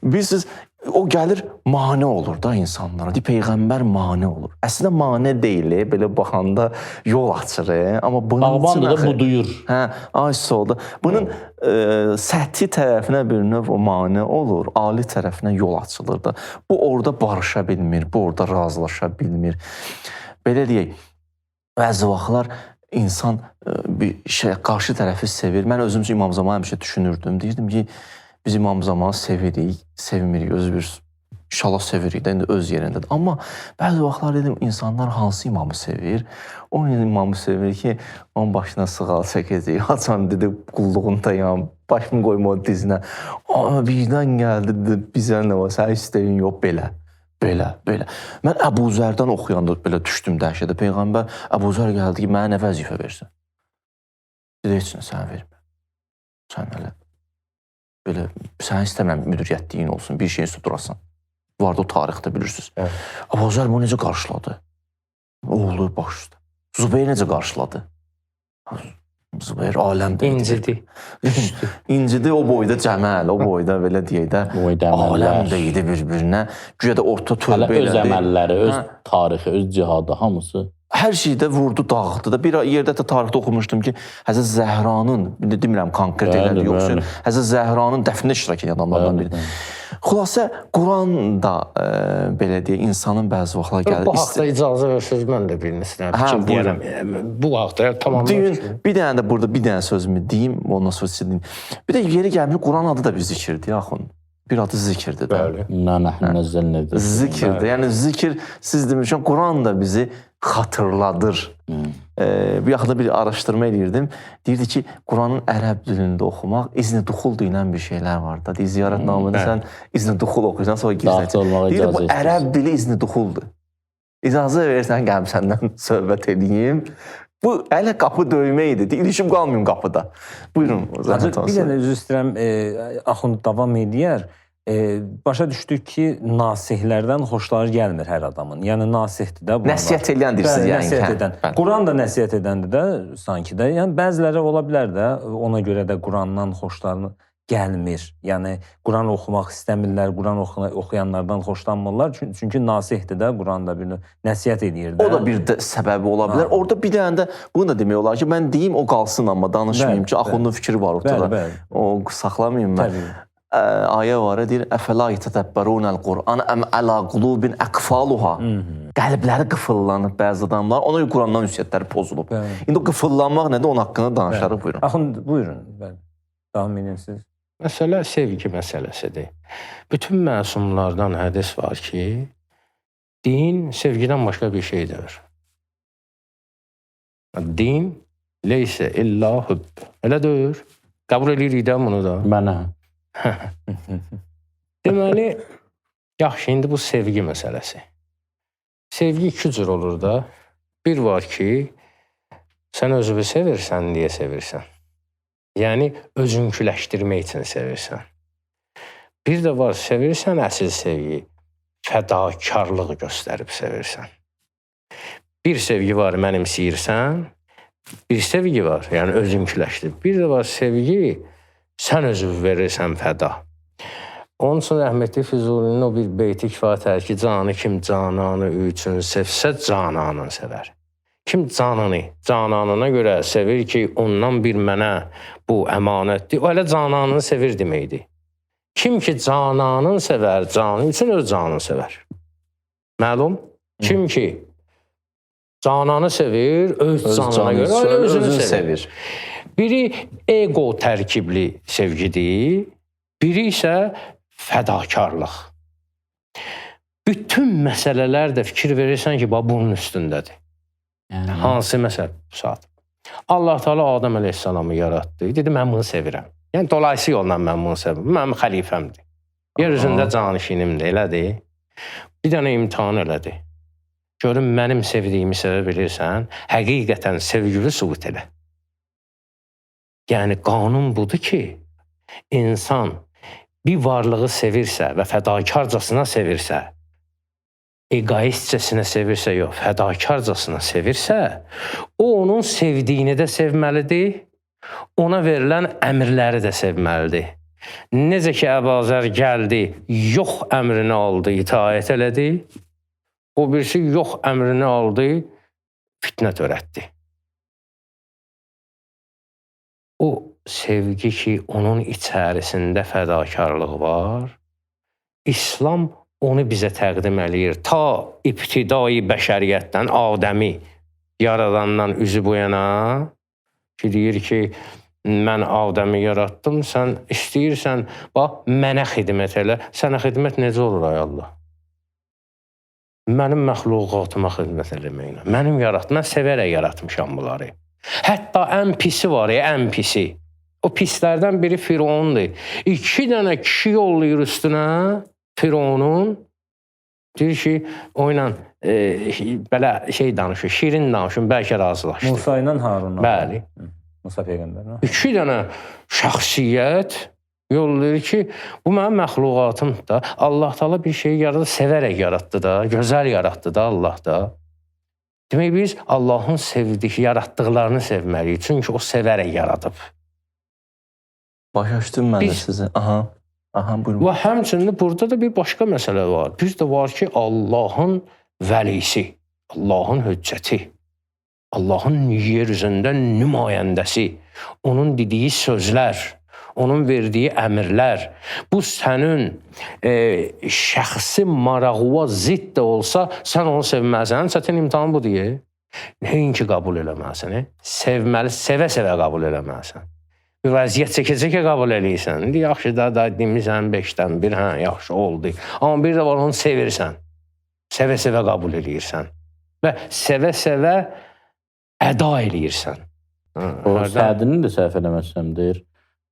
Bilirsiniz, o gəlir mane olur da insanlara. Peyğəmbər mane olur. Əslində mane deyil, belə baxanda yol açır. Amma bunun Bağbandır da buduyur. Ay solda. Bunun səthi tərəfinə bir növ o mane olur, ali tərəfinə yol açılır da. Bu orada barışa bilmir, bu orada razılaşa bilmir. Belə deyək, bəzi vaxtlar insan bir qarşı tərəfi sevir. Mən özüm üçün İmam Zaman həmişə düşünürdüm. Deyirdim ki, biz İmam Zamanı sevirik, sevmirik, özü bir inşallah sevirik də, indi öz yerindədir. Amma bəzi vaxtlar dedim, insanlar hansı imamı sevir? O imamı sevir ki, onun başına sığal çəkəcək. Haçan dedi, qulluğundayam, başımı qoyma o dizinə. Birdən gəldi, dedi, bizə nə var, sən istəyin yox, belə. Mən Əbu Zərdən oxuyanda belə düşdüm dəhşətə. Peyğəmbər Əbu Zər gəldi ki, mənə nə vəzifə versin? Dedi, heç nə sənə vermir. Sən elə. Belə, sən istəməm müdiriyyətliyin olsun, bir şeyin üstə durasan. Vardı o tarixdə bilirsiniz. Əbu Zər bunu necə qarşıladı? Oğlu baş üstə. Zübeyir necə qarşıladı? Zübeyir aləmdə. İncidi o boyda cəməl, o boyda belə deyək də, aləmdə idi bir-birinə. Güya da orta tövbə elədi. Öz əməlləri, öz tarixi, öz cihadı, hamısı. Hər şeydə vurdu, dağıtdı da. Bir yerdə də tarixdə oxumuşdum ki, Həzrət Zəhranın, demirəm konkret elədi, yoxsa Həzrət Zəhranın dəfnində iştirak edən adamlardan biri. Xülasə, Quran da belə deyək, insanın bəzi vaxtlar gəlir. Bu haqda icazə versiniz, mən də bir nesinə fikir deyərəm. Bu haqda tamamlamışım. Bir dənə də burada bir dənə sözümü deyim, ondan sonra siz deyin. Bir də yeri gəlmir, Quran adı da bir zikirdir, yaxın. Bir adı zikirdir də. Zikirdir, yəni zikir, siz demişəm, Quran da bizi xatırladır. Bir yaxında bir araşdırma edirdim. Deyirdi ki, Quranın ərəb dilində oxumaq İzni Duxul deyilən bir şeylər var da. Ziyarətnamada sən İzni Duxul oxuyursan, sonra girirsən. Deyirdi, bu ərəb dili İzni Duxuldur. İcazə verirsən, gəlib səndən söhbət edeyim. Bu hələ qapı döymə idi. İlişim qalmayın qapıda. Buyurun. Bir dənə üzr istəyirəm, Axund davam edər. Başa düşdük ki, nasihlərdən xoşları gəlmir hər adamın. Yəni nasihdir də. Nəsiyyət edən deyirsiniz yəni. Quran da nəsiyyət edəndir də sanki də. Yəni bəziləri ola bilər də, ona görə də Qurandan xoşlarını gəlmir. Yəni Quran oxumaq istəmirlər, Quran oxuyanlardan xoşlanmırlar. Çünki nasihdir də, Quran da bir nəsiyyət edir də. O da bir səbəbi ola bilər. Orada bir dənə də bunu da demək olar ki, mən deyim o qalsın, amma danışmayayım ki, Axundun fikri var ortada. O saxlamayayım mən. ayə var, deyir, əfəla yətədəbbərunəl Qur'an əm əla qulubin əqfaluha. Qəlbləri qıfıllanıb bəzi adamlar, ona görə Qurandan ünsiyyətləri pozulub. İndi o qıfıllanmaq nədir, onun haqqında danışarıq, buyurun. Axund, buyurun, davam edin siz. Məsələ sevgi məsələsidir. Bütün məsumlardan hədis var ki, din sevgidən başqa bir şey deyir. Din leysə illa hübb. Elə deyir. Qəbul edirik də bunu da. Mənə. Deməli, yaxşı, indi bu sevgi məsələsi. Sevgi iki cür olur da. Bir var ki, sən özünü sevirsən deyə sevirsən. Yəni, özünküləşdirmək üçün sevirsən. Bir də var, sevirsən əsil sevgi, fədakarlıq göstərib sevirsən. Bir sevgi var, mənimsəyirsən, bir sevgi var, yəni özünküləşdirib. Bir də var, sevgi, sən özünü verirsən fəda. Onun üçün rəhmətli Füzulinin o bir beyti kifayətdir ki, canı kim cananı üçün sevsə, cananını sevər. Kim canını, cananına görə sevir ki, ondan bir mənə bu əmanətdir, o elə cananını sevir deməkdir. Kim ki cananını sevər, canı üçün öz canını sevər. Məlum? Kim ki cananı sevir, öz canına görə elə özünü sevir. Biri ego tərkibli sevgidir, biri isə fədakarlıq. Bütün məsələlər də fikir verirsən ki, bunun üstündədir. Yəni, hansı məsələ bu saat? Allah Teala Adəm əleyhissalamı yaratdı. Dedi, mən bunu sevirəm. Yəni, dolayısı yolla mən bunu sevirəm. Mənim xəlifəmdir. Yer üzündə canişinimdir, elədir. Bir dənə imtihan elədi. Görün, mənim sevdiyimi sevə bilirsən, həqiqətən sevgili sübut elə. Yəni, qanun budur ki, insan bir varlığı sevirsə və fədakarcasına sevirsə, egoistcəsinə sevirsə, yox, fədakarcasına sevirsə, o onun sevdiyini də sevməlidir, ona verilən əmrləri də sevməlidir. Necə ki, Əbazər gəldi, yox əmrini aldı, itaət elədi, o birisi yox əmrini aldı, fitnə törətdi. O sevgi ki, onun içərisində fədakarlıq var, İslam onu bizə təqdim eləyir. Ta ibtidai bəşəriyyətdən, Adəmi yaradandan üzü bu yana ki, deyir ki, mən Adəmi yaratdım, sən istəyirsən, bax, mənə xidmət elə. Sənə xidmət necə olur, ay Allah? Mənim məxluqatıma xidmət eləməklə. Mənim yaratdım, mən sevərək yaratmışam bunları. Hətta ən pisi var, ən pisi. O pislərdən biri Firondur. 2 dənə kişi yollayır üstünə, Fironun. Deyir ki, o ilə belə şey danışır, şirin danışın, bəlkə razılaşdı. Musa ilə Harun. Bəli. Musa Peyğəmbər. 2 dənə şəxsiyyət yollayır ki, bu mənim məxluqatımdır da. Allah Teala bir şeyi yaradı, sevərək yaratdı da, gözəl yaratdı da Allah da. Demək, biz Allahın sevdiyi, yaratdıqlarını sevməliyik. Çünki o sevərək yaradıb. Başa düşdüm mən də sizi. Aha, buyurun. Və həmçinin burada da bir başqa məsələ var. Bir də var ki, Allahın vəlisi, Allahın höccəti, Allahın yer üzündə nümayəndəsi, onun dediyi sözlər, onun verdiyi əmrlər, bu sənin şəxsi marağına zidd də olsa, sən onu sevməlisən. Çətin imtihan bu deyə. Nəinki qəbul eləməlisən, sevməli, sevə-sevə qəbul eləməlisən. Bir vəziyyət çəkəcəkə qəbul eləyirsən. İndi yaxşı da demirsən 5-dən 1, hə, yaxşı oldu. Amma bir də var, onu sevirsən. Sevə-sevə qəbul eləyirsən. Və sevə-sevə əda eləyirsən. O Sədinin də səhv eləməzsəm deyir,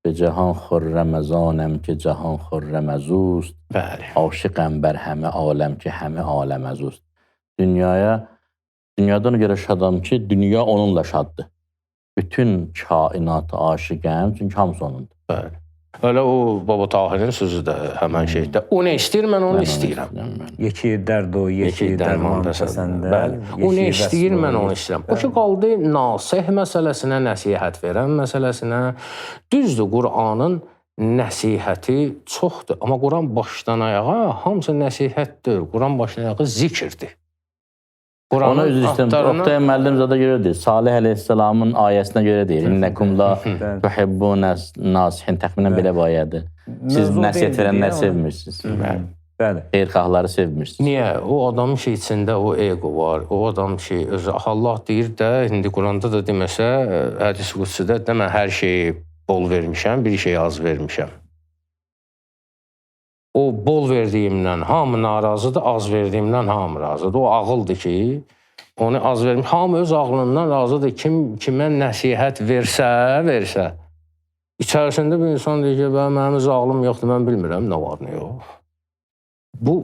cahan xürrəməzanəm ki, cahan xürrəməzust. Bəli. Aşiqəm bər həmi aləm ki, həmi aləməzust. Dünyadan görə şadam ki, dünya onunla şaddır. Bütün kainatı aşiqəm, çünki hamısı onundur. Bəli. Öyle o Baba Tahirin sözü də həmən şeydə. O nə istəyir, mən onu istəyirəm. Yeki dərd o, yeki dərman da səndə. Bəli. O nə istəyir, mən onu istəyirəm. O ki, qaldı nasih məsələsinə, nəsihət verən məsələsinə. Düzdür, Qur'anın nəsihəti çoxdur. Amma Qur'an başdan ayağa hamısı nəsihətdir. Qur'an başdan ayağa zikirdir. Ona üzr istəyirəm. Oqtay müəllim zada görə deyir. Salih əleyhissalamın ayəsinə görə deyir. İnnekum la tuhibbuna nasihin. Təxminən belə bir ayədir. Siz nəsihət verənləri sevmirsiniz. Bəli. Xeyirxahları sevmirsiniz. Niyə? O adamın ki, içində o ego var. O adam ki, özü Allah deyir də, indi Quranda da deməsə, hədis qudsidə də mən hər şeyi bol vermişəm, bir şeyi az vermişəm. O bol verdiyimdən hamı narazıdır, az verdiyimdən hamı razıdır. O ağıldır ki, onu az vermiş. Hamı öz ağlından razıdır. Kimə nəsihət versə. İçərisində bir insan deyir ki, mənim öz ağlım yoxdur, mən bilmirəm nə var, nə yox. Bu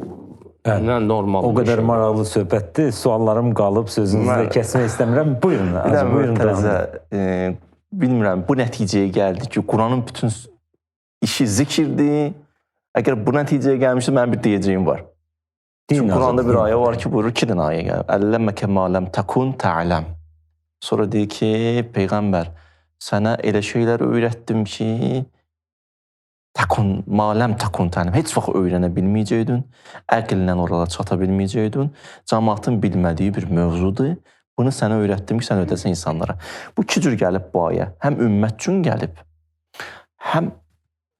normal. O qədər maraqlı söhbətdir. Suallarım qalıb, sözünüzü də kəsmək istəmirəm. Buyurun. Buyurun. Bilmirəm, bu nəticəyə gəldi ki, Quranın bütün işi zikirdir. Əgər bu nəticəyə gəlmişsə, mənim bir deyəcəyim var. Çünki Quranda bir ayə var ki, buyurur, 2 dənə ayə gəlir. Əlləmməkə mələm təkun tə'ləm. Sonra deyir ki, Peyğəmbər, sənə elə şeylər öyrətdim ki, mələm təkun tə'ləm. Heç vaxt öyrənə bilməyəcəkdin, əqllə oralara çata bilməyəcəkdin. Cəmaatın bilmədiyi bir mövzudur. Bunu sənə öyrətdim ki, sən öyrədəsən insanlara. Bu 2 cür gəlib bu ayə. Həm ümmət üçün gəlib, həm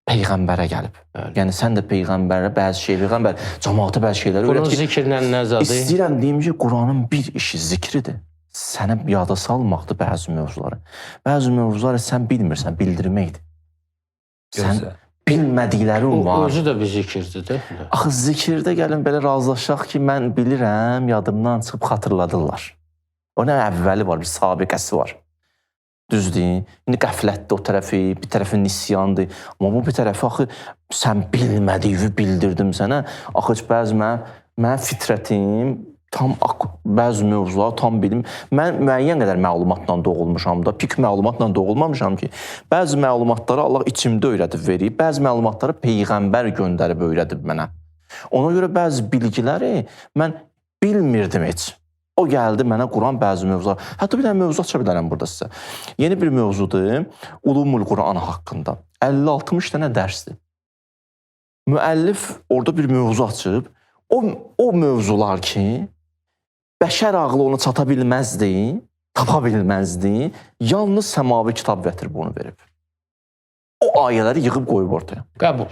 Peyğəmbərə gəlib. Yəni sən də Peyğəmbərə bəzi şeylər, cəmaata bəzi şeylər öyrət ki, zikirlə nəzədir? İstəyirəm deyim ki, Quranın bir işi zikridir. Sənə yada salmaqdır bəzi mövzuları. Bəzi mövzuları sən bilmirsən, bildirməkdir. Sən bilmədiklərin var. Özü də bir zikirdir də. Axı zikirdə gəlin belə razılaşaq ki, mən bilirəm, yadımdan çıxıb xatırladırlar. O nə əvvəli var, bir sabiqəsi var. Düzdür. İndi qəflətdir o tərəfi, bir tərəfi nisyandır. Amma bu bir tərəfi axı sən bilmədiyini bildirdim sənə. Axı bəzi mənim fitrətim tam bəzi mövzular tam bilim. Mən müəyyən qədər məlumatla doğulmuşam da, pik məlumatla doğulmamışam ki, bəzi məlumatları Allah içimdə öyrədib verib, bəzi məlumatları Peyğəmbər göndərib öyrədib mənə. Ona görə bəzi bilgiləri mən bilmirdim heç. O gəldi mənə Quran bəzi mövzular. Hətta bir dənə mövzu aça bilərəm burada sizə. Yeni bir mövzudur, Ulumul Quran haqqında. 50-60 dənə dərsdir. Müəllif orada bir mövzu açıb, o mövzular ki, bəşər ağlı onu çata bilməzdi, tapa bilməzdi, yalnız səmavi kitab gətirib onu verib. O ayələri yığıb qoyub ortaya. Qəbul.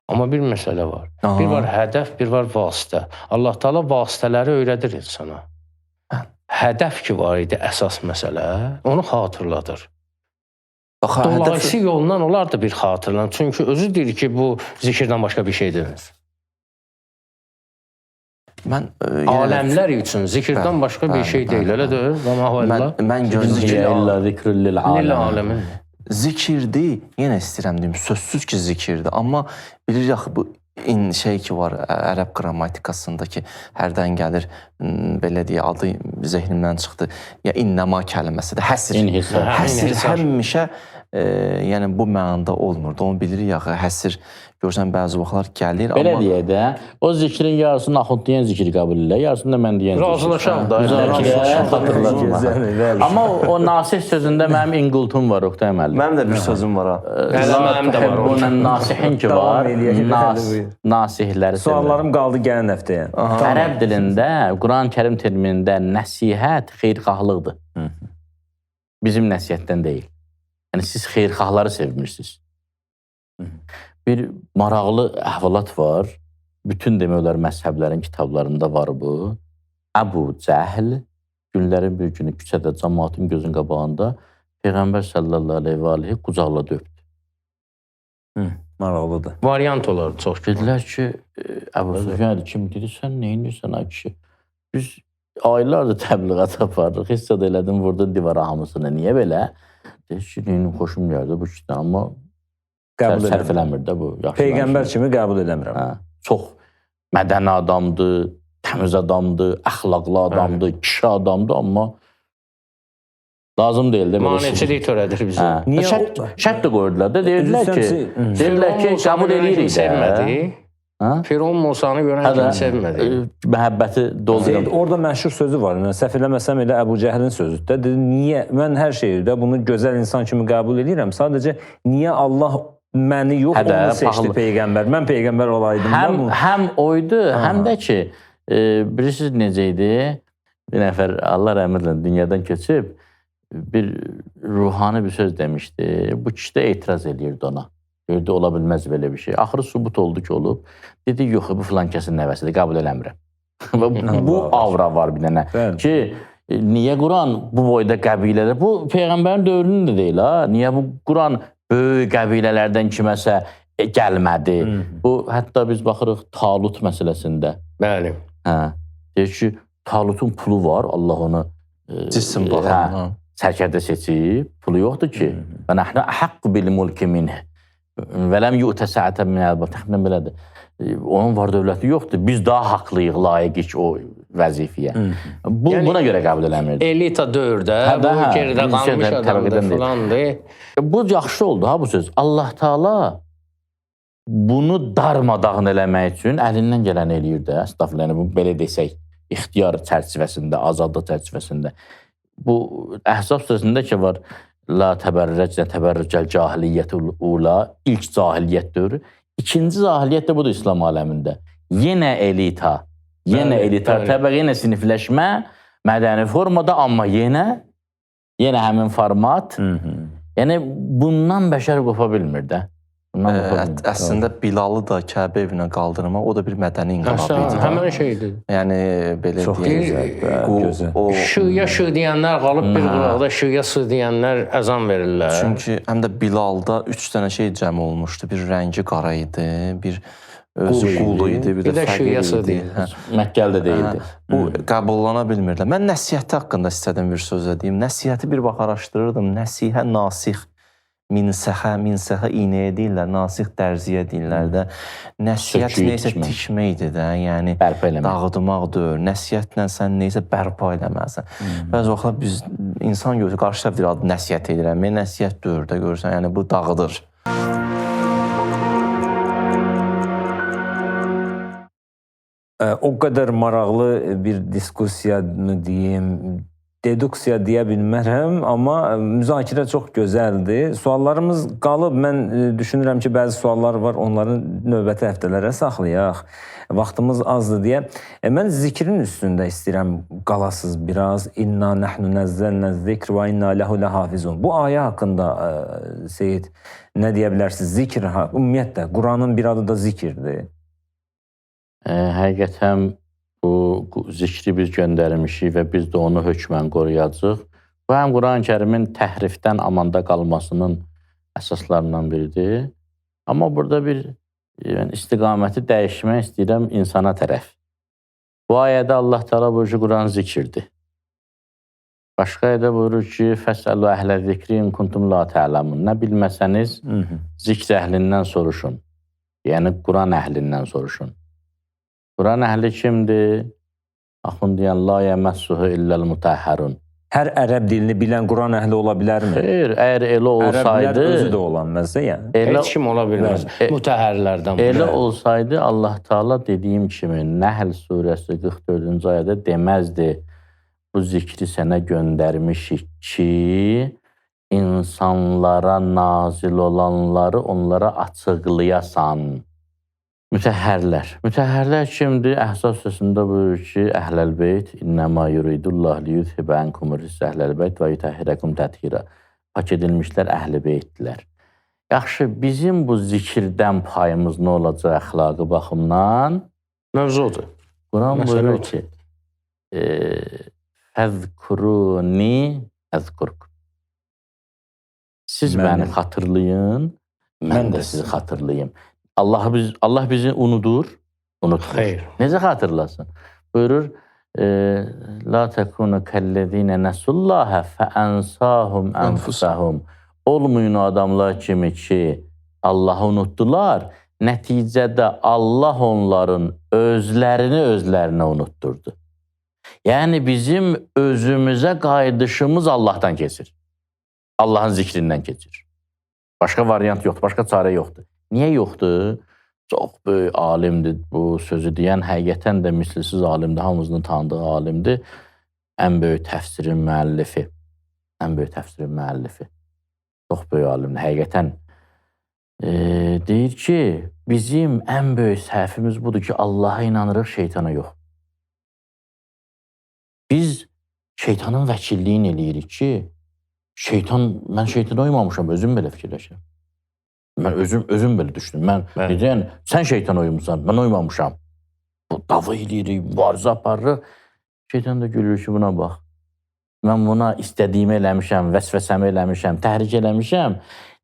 Amma bir məsələ var. Bir var hədəf, bir var vasitə. Allah Taala vasitələri öyrədir insana. Hədəf ki var idi əsas məsələ, onu xatırladır. Dolayısı yolundan onlar da bir xatırlanır. Çünki özü deyir ki, bu zikirdən başqa bir şey deyil. Aləmlər üçün zikirdən başqa bir şey deyil, elə deyil? Mən gözləyirəm. Zikirdir. Yenə istəyirəm deyim, sözsüz ki zikirdir. Amma bilirik axı bu şey ki var, ərəb qrammatikasındakı hərdən gəlir, belə deyə adı zehnimdən çıxdı. Ya innəma kəlməsidir, həsr. Həsr həmişə yəni bu mənada olmurdu. Onu bilirik axı, həsr görsən bəzi vaxtlar gəlir. Belə deyə də, o zikrin yarısını Axund deyən zikri qəbul edirlər, yarısını da mən deyən zikri. Razılaşaq da. Amma o nasih sözündə mənim inqultum var, Oqtay müəllim. Mənim də bir sözüm var ha. Mənim də var. Bunun nasihin ki var, nasihləri. Suallarım qaldı gələn həftəyə. Ərəb dilində, Quran-Kərim terminində nəsihət xeyirxahlıqdır. Bizim nəsihətdən deyil. Yəni siz xeyirxahları sevmirsiniz. Bir maraqlı əhvalat var. Bütün demək olar məzhəblərin kitablarında var bu. Əbu Cəhl günlərin bir günü küçədə cəmaatın gözün qabağında Peyğəmbər sallallahu əleyhi qucaqladı, öpdü. Maraqlıdır. Variant olar çox. Dedilər ki, Əbu Süfyan kim dedi, sən nə edirsən ay kişi? Biz aylardır təbliğat aparırıq. Hiss elədim, vurdun divara hamısını. Niyə belə? Deyir ki, neyini xoşum gəldi bu kişidən, amma sərf eləmir də bu. Peyğəmbər kimi qəbul edəmirəm. Çox mədəni adamdır, təmiz adamdır, əxlaqlı adamdır, kişi adamdır, amma lazım deyil də. Maneçilik törədir bizə. Şərt də qoyurdular da, deyirlər ki, qəbul edirik sevmədi. Firon Musanı görən kimi sevmədi. Məhəbbəti doldurur. Orada məşhur sözü var. Səhv eləməsəm elə Əbu Cəhlin sözüdür. Dedi, niyə? Mən hər şeydə bunu gözəl insan kimi qəbul edirəm. Sadəcə, niyə Allah məni yox, onu seçdi Peyğəmbər? Mən Peyğəmbər olaydım. Həm oydu, həm də ki, bilirsiniz necə idi? bir nəfər Allah rəhmət eləsin dünyadan keçib bir ruhani bir söz demişdi. Bu kişi də etiraz eləyirdi ona. Gördü, ola bilməz belə bir şey. Axırı sübut oldu ki, olub. Dedi, yox, bu filan kəsin nəvəsidir, qəbul eləmirəm. Bu avra var bir dənə ki, niyə Quran bu boyda qəbilələr, bu Peyğəmbərin dövrünün də deyil, ha? Niyə bu Quran böyük qəbilələrdən kiməsə gəlmədi? Bu, hətta biz baxırıq Talut məsələsində. Bəli. Deyir ki, Talutun pulu var, Allah onu cisim baxımından sərkərdə seçib, pulu yoxdur ki. Və nəhnu əhəqqü bil mulki minh. Və ləm yu'tə səətən min əlbə. Təxminən belədir. Onun var dövləti yoxdur. Biz daha haqlıyıq, layiqik o vəzifəyə. Buna görə qəbul eləmirdi. Elita dövrdə, bu geridə qalmış adamdır filandır. Bu yaxşı oldu ha bu söz. Allah Taala bunu darmadağın eləmək üçün əlindən gələni eləyir də. Əstəğfurullah, yəni bu belə desək, ixtiyar çərçivəsində, azadlıq çərçivəsində. Bu Əhzab sözündə ki var, la təbərrəcə təbərrəcəl cahiliyyətul ula, ilk cahiliyyət dövrü. İkinci cahiliyyət də budur İslam aləmində. Yenə elita, təbəqə, yenə sinifləşmə, mədəni formada, amma yenə həmin format. Yəni bundan bəşər qopa bilmir də. Əslində Bilalı da Kəbə evinə qaldırmaq, o da bir mədəni inqilab idi. Həmin şeydir. Yəni belə deyək, şüyə deyənlər qalıb bir qulaqda, şüyə deyənlər əzan verirlər. Çünki həm də Bilalda 3 dənə şey cəm olmuşdu. Bir rəngi qara idi, bir özü qulu idi, bir də şüyə idi. Məkkəldə deyildi. Bu qəbullana bilmirlər. Mən nəsihəti haqqında istədim bir söz edeyim. Nəsihəti bir bax araşdırırdım. Nəsihə, nasix, minsəxə iynəyə deyirlər, nasix dərziyə deyirlər də. Nəsihət neysə tikməkdir də, yəni dağıtmaq deyil. Nəsihətlə sən neysə bərpa eləməlisən. Bəzi vaxtlar biz insan görürük, qarşı tərəf deyir, adı nəsihət edirəm. Nəsihət deyir də görürsən, yəni bu dağıdır. O qədər maraqlı bir diskussiya mı deyim, deduksiya deyə bilmərəm, amma müzakirə çox gözəldir. Suallarımız qalıb. Mən düşünürəm ki, bəzi suallar var, onları növbəti həftələrə saxlayaq. Vaxtımız azdır deyə. Mən zikrin üstündə istəyirəm qalasız biraz. İnna nəhnu nəzzəlnə zikr və inna ləhu ləhafizun. Bu ayə haqqında Seyid nə deyə bilərsiniz? Zikr, ümumiyyətlə, Quranın bir adı da zikirdir. Həqiqətən bu zikri biz göndərmişik və biz də onu hökmən qoruyacaq. Bu həm Quran-ı Kərimin təhrifdən amanda qalmasının əsaslarından biridir. Amma burada bir istiqaməti dəyişmək istəyirəm insana tərəf. Bu ayədə Allah Teala buyurur ki, Quran zikirdir. Başqa ayədə buyurur ki, fəsəlu əhlə zikri in kuntum la tə'ləmun. Nə bilməsəniz, zikr əhlindən soruşun. Yəni, Quran əhlindən soruşun. Quran əhli kimdir? Axund deyən, la yəməssuhu illəl mutəhərun. Hər ərəb dilini bilən Quran əhli ola bilərmi? Xeyr, əgər elə olsaydı... Ərəblər özü də olan məzə, yəni. Heç kim ola bilməz. Mütəhərlərdən. Elə olsaydı, Allah Teala dediyim kimi, Nəhl surəsi 44-cü ayədə deməzdi, bu zikri sənə göndərmişik ki, insanlara nazil olanları onlara açıqlayasan. Mütəhərlər kimdir? Əhzab sözündə buyurur ki, Əhləl beyt innəmə yuridullah liyuzhibə ənkumur hissə əhləl beyt və yutəhirəkum təthira. Pak edilmişlər əhl-i beytdilər. Yaxşı, bizim bu zikirdən payımız nə olacaq əxlaqı baxımdan? Mövzudur. Quran buyurur ki, fəzkuruni əzkurkum. Siz məni xatırlayın, mən də sizi xatırlayım. Allah bizi unudur. Xeyr. Necə xatırlasın? Buyurur, la təkunu kəlləzinə nəsullahə fəənsahum ənfusəhum. Olmayın o adamlar kimi ki, Allahı unutdular, nəticədə Allah onların özlərini unutturdu. Yəni, bizim özümüzə qayıdışımız Allahdan keçir. Allahın zikrindən keçir. Başqa variant yoxdur, başqa çarə yoxdur. Niyə yoxdur? Çox böyük alimdir bu sözü deyən, həqiqətən də mislisiz alimdir, hamımızın tanıdığı alimdir. Ən böyük təfsirin müəllifi. Çox böyük alimdir, həqiqətən. Deyir ki, bizim ən böyük səhvimiz budur ki, Allaha inanırıq, şeytana yox. Biz şeytanın vəkilliyini eləyirik ki, mən şeytana uymamışam, özüm belə fikirləşirəm. Mən özüm belə düşündüm. Mən deyəcəm, sən şeytana uymuşsan, mən uymamışam. Bu dava eləyirik, mübarizə aparırıq. Şeytan da gülür ki, buna bax. Mən buna istədiyimi eləmişəm, vəsvəsəmi eləmişəm, təhrik eləmişəm.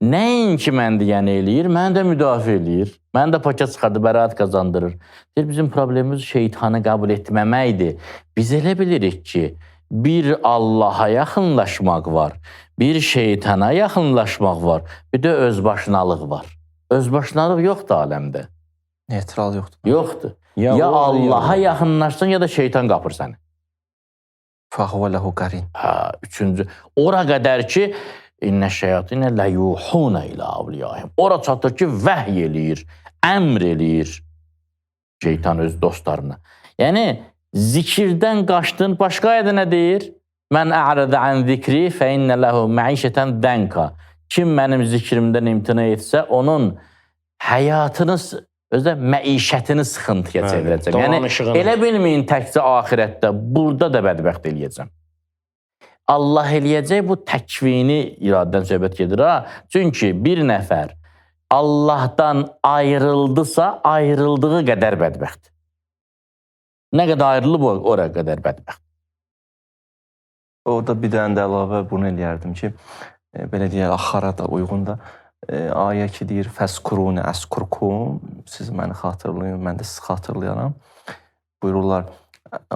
Nəinki mən deyəni eləyir, məni də müdafiə eləyir. Məni də paça çıxardı, bəraət qazandırır. Bizim problemimiz şeytanı qəbul etməməkdir. Biz elə bilirik ki, bir Allaha yaxınlaşmaq var, bir şeytana yaxınlaşmaq var, bir də özbaşınalıq var. Özbaşınalıq yoxdur aləmdə. Neytral yoxdur. Yoxdur. Ya Allaha yaxınlaşsan, ya da şeytan qapır səni. Fəhvə ləhu qarin. Üçüncü. Ora qədər ki, İnnə şeyatinə ləyuhunə ilə avliyahim. Ora çatır ki, vəhy eləyir, əmr eləyir şeytan öz dostlarına. Yəni, zikirdən qaçdın, başqa ayədə nə deyir? Mən ə'rədə ən zikri fə innə ləhu məişətən dənka. Kim mənim zikrimdən imtina etsə, onun həyatını, özdə məişətini sıxıntıya çevirəcəm. Yəni, elə bilməyin təkcə axirətdə, burada da bədbəxt eləyəcəm. Allah eləyəcək, bu təkvini iradədən söhbət gedir. Çünki bir nəfər Allahdan ayrıldısa, ayrıldığı qədər bədbəxt. Nə qədər ayrılıb, oraya qədər bədbəxt. Orada bir dənə də əlavə bunu eləyərdim ki, belə deyək, axara da uyğun da ayə ki, deyir, fəskuruni əskurkum, siz məni xatırlayın, mən də sizi xatırlayaram. Buyururlar,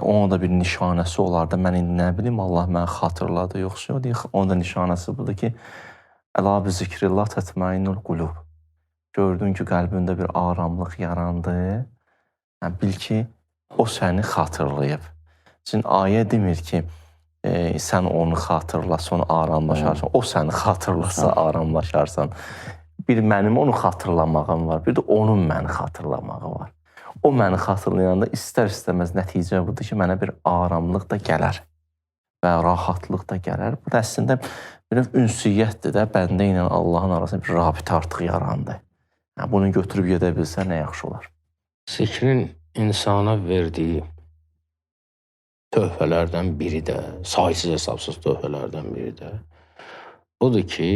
onun da bir nişanəsi olardı. Mən indi nə bilim, Allah məni xatırladı, yoxsa o deyir, onun da nişanəsi budur ki, əla bi zikrillah tətməinnul qulub. Gördün ki, qəlbində bir aramlıq yarandı. Bil ki, o səni xatırlayıb. Sizin ayə demir ki, sən onu xatırlasan, aramlaşarsan. O səni xatırlasa, aramlaşarsan. Bir mənim onu xatırlamağım var, bir də onun məni xatırlamağı var. O məni xatırlayanda istər-istəməz nəticə budur ki, mənə bir aramlıq da gələr və rahatlıq da gələr. Bu da əslində bir ünsiyyətdir də, bəndə ilə Allahın arasında bir rabitə artıq yarandı. Bunu götürüb gedə bilsə nə yaxşı olar. Zikrin insana verdiyi töhfələrdən biri də, saysız hesabsız töhfələrdən biri də odur ki,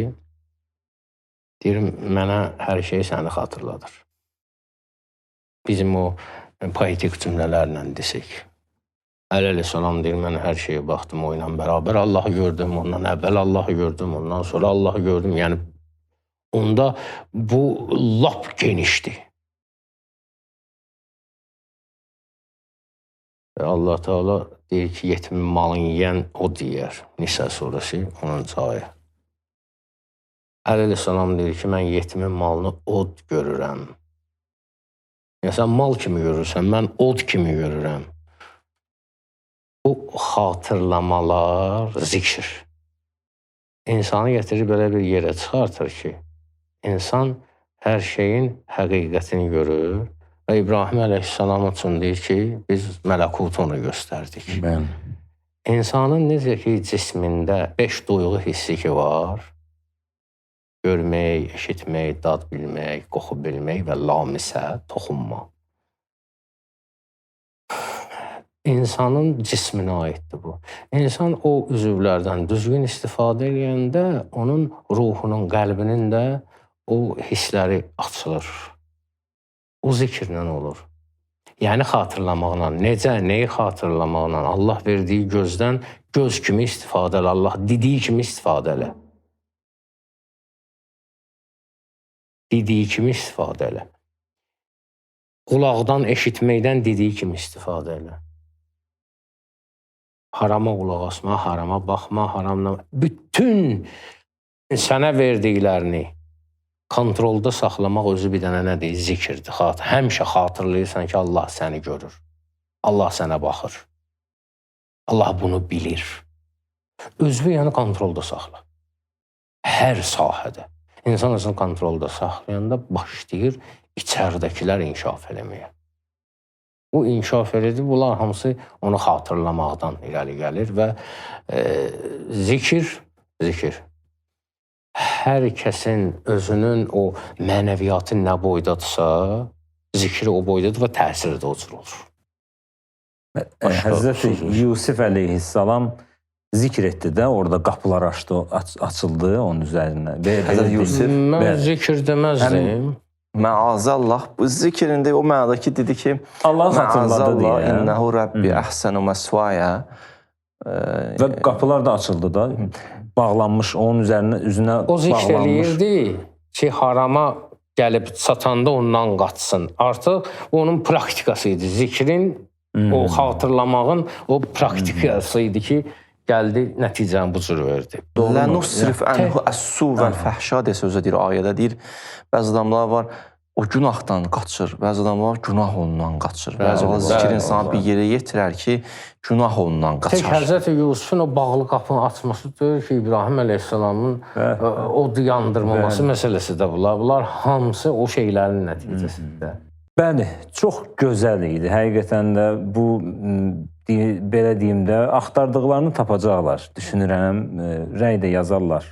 deyir, mənə hər şey səni xatırladır. Bizim o poetik cümlələrlə desək. Əleyhissalam deyir, mən hər şeyə baxdım o ilə bərabər. Allahı gördüm, ondan əvvəl Allahı gördüm, ondan sonra Allahı gördüm. Yəni, onda bu lap genişdir. Və Allah Teala deyir ki, yetimin malın yiyən o deyər. Nisə surəsi 10-cu ayə. Əleyhissalam deyir ki, mən yetimin malını od görürəm. Yəni, sən mal kimi görürsən, mən od kimi görürəm. Bu xatırlamalar zikr. İnsanı getirir belə bir yerə çıxartır ki, insan hər şeyin həqiqətini görür və İbrahim əleyhissalam üçün deyir ki, biz mələkutu onu göstərdik. İnsanın necə ki, cismində 5 duyğu hissi ki var, görmək, eşitmək, dad bilmək, qoxu bilmək və lamisə, toxunma. İnsanın cisminə aiddir bu. İnsan o üzvlərdən düzgün istifadə edəndə onun ruhunun, qəlbinin də o hissləri açılır. O zikirlə olur. Yəni xatırlamaqla, necə, neyi xatırlamaqla, Allah verdiyi gözdən göz kimi istifadə elə, Allah dediyi kimi istifadə elə. Dediyi kimi istifadə elə. Qulaqdan eşitməkdən dediyi kimi istifadə elə. Harama qulaq asma, harama baxma, haramla... Bütün sənə verdiklərini kontrolda saxlamaq özü bir dənə nədir? Zikirdir. Həmişə xatırlayırsan ki, Allah səni görür. Allah sənə baxır. Allah bunu bilir. Özü yəni kontrolda saxla. Hər sahədə. İnsan özünü kontrolda saxlayanda başlayır içəridəkilər inkişaf eləməyə. Bu inkişaf edir, bunlar hamısı onu xatırlamaqdan irəli gəlir və zikir. Hər kəsin özünün o mənəviyyatı nə boydadırsa, zikri o boydadır və təsiri də o cür olur. Həzrəti Yusif əleyhissalam zikr etdi də, orada qapılar açıldı onun üzərinə. Həzrəti Yusuf Mən zikr deməzdim. Məazəllah, bu zikrində o mənada ki, dedi ki, Allah xatırladı deyə. İnnəhu Rəbbi əhsənu məsvaya. Və qapılar da açıldı da, bağlanmış, onun üzünə O zikr bağlanmış. eləyirdi ki, harama gəlib çatanda ondan qaçsın. Artıq onun praktikası idi. Zikrin, o xatırlamağın o praktikası idi ki, gəldi, nəticəni bu cür verdi. Lənusrif ənhu əs-su vəl-fəhşa deyə sözə deyir, ayədə deyir. Bəzi adamlar var, o günahdan qaçır, bəzi adamlar günah ondan qaçır. Bəzi zikr insanı bir yerə yetirər ki, günah ondan qaçar. Tək Həzrəti Yusufun o bağlı qapını açmasıdır ki, İbrahim əleyhissalamın od yandırmaması məsələsi də bunlar. Bunlar hamısı o şeylərin nəticəsidir. Bəli, çox gözəl idi. Həqiqətən də bu, belə deyim də, axtardıqlarını tapacaqlar. Düşünürəm, rəy də yazarlar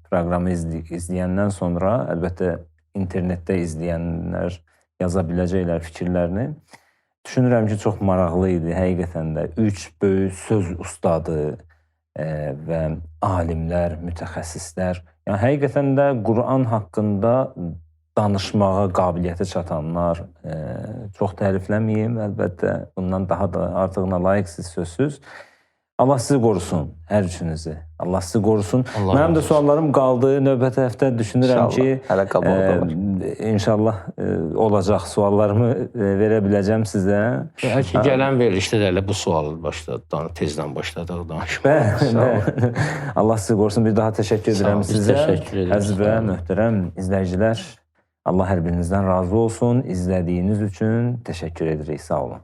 proqramı izləyəndən sonra. Əlbəttə, internetdə izləyənlər yaza biləcəklər fikirlərini. Düşünürəm ki, çox maraqlı idi. Həqiqətən də 3 böyük söz ustadı və alimlər, mütəxəssislər. Yəni, həqiqətən də Quran haqqında danışmağa qabiliyyəti çatanlar, çox tərifləməyim, əlbəttə bundan daha da artıqına layiqsiz sözsüz. Allah sizi qorusun, hər üçünüzü. Allah sizi qorusun. Mənim də suallarım qaldı. Növbəti həftə düşünürəm ki, hələ qabaqda var. İnşallah olacaq, suallarımı verə biləcəm sizə. Gələn verilişdə də elə bu sual başladı, tezdən başladıq danışmağa. Bəli, Allah sizi qorusun. Bir daha təşəkkür edirəm sizə. Təşəkkür ederiz. Əziz və möhtərəm izləyicilər, Allah hər birinizdən razı olsun. İzlədiyiniz üçün təşəkkür edirik. Sağ olun.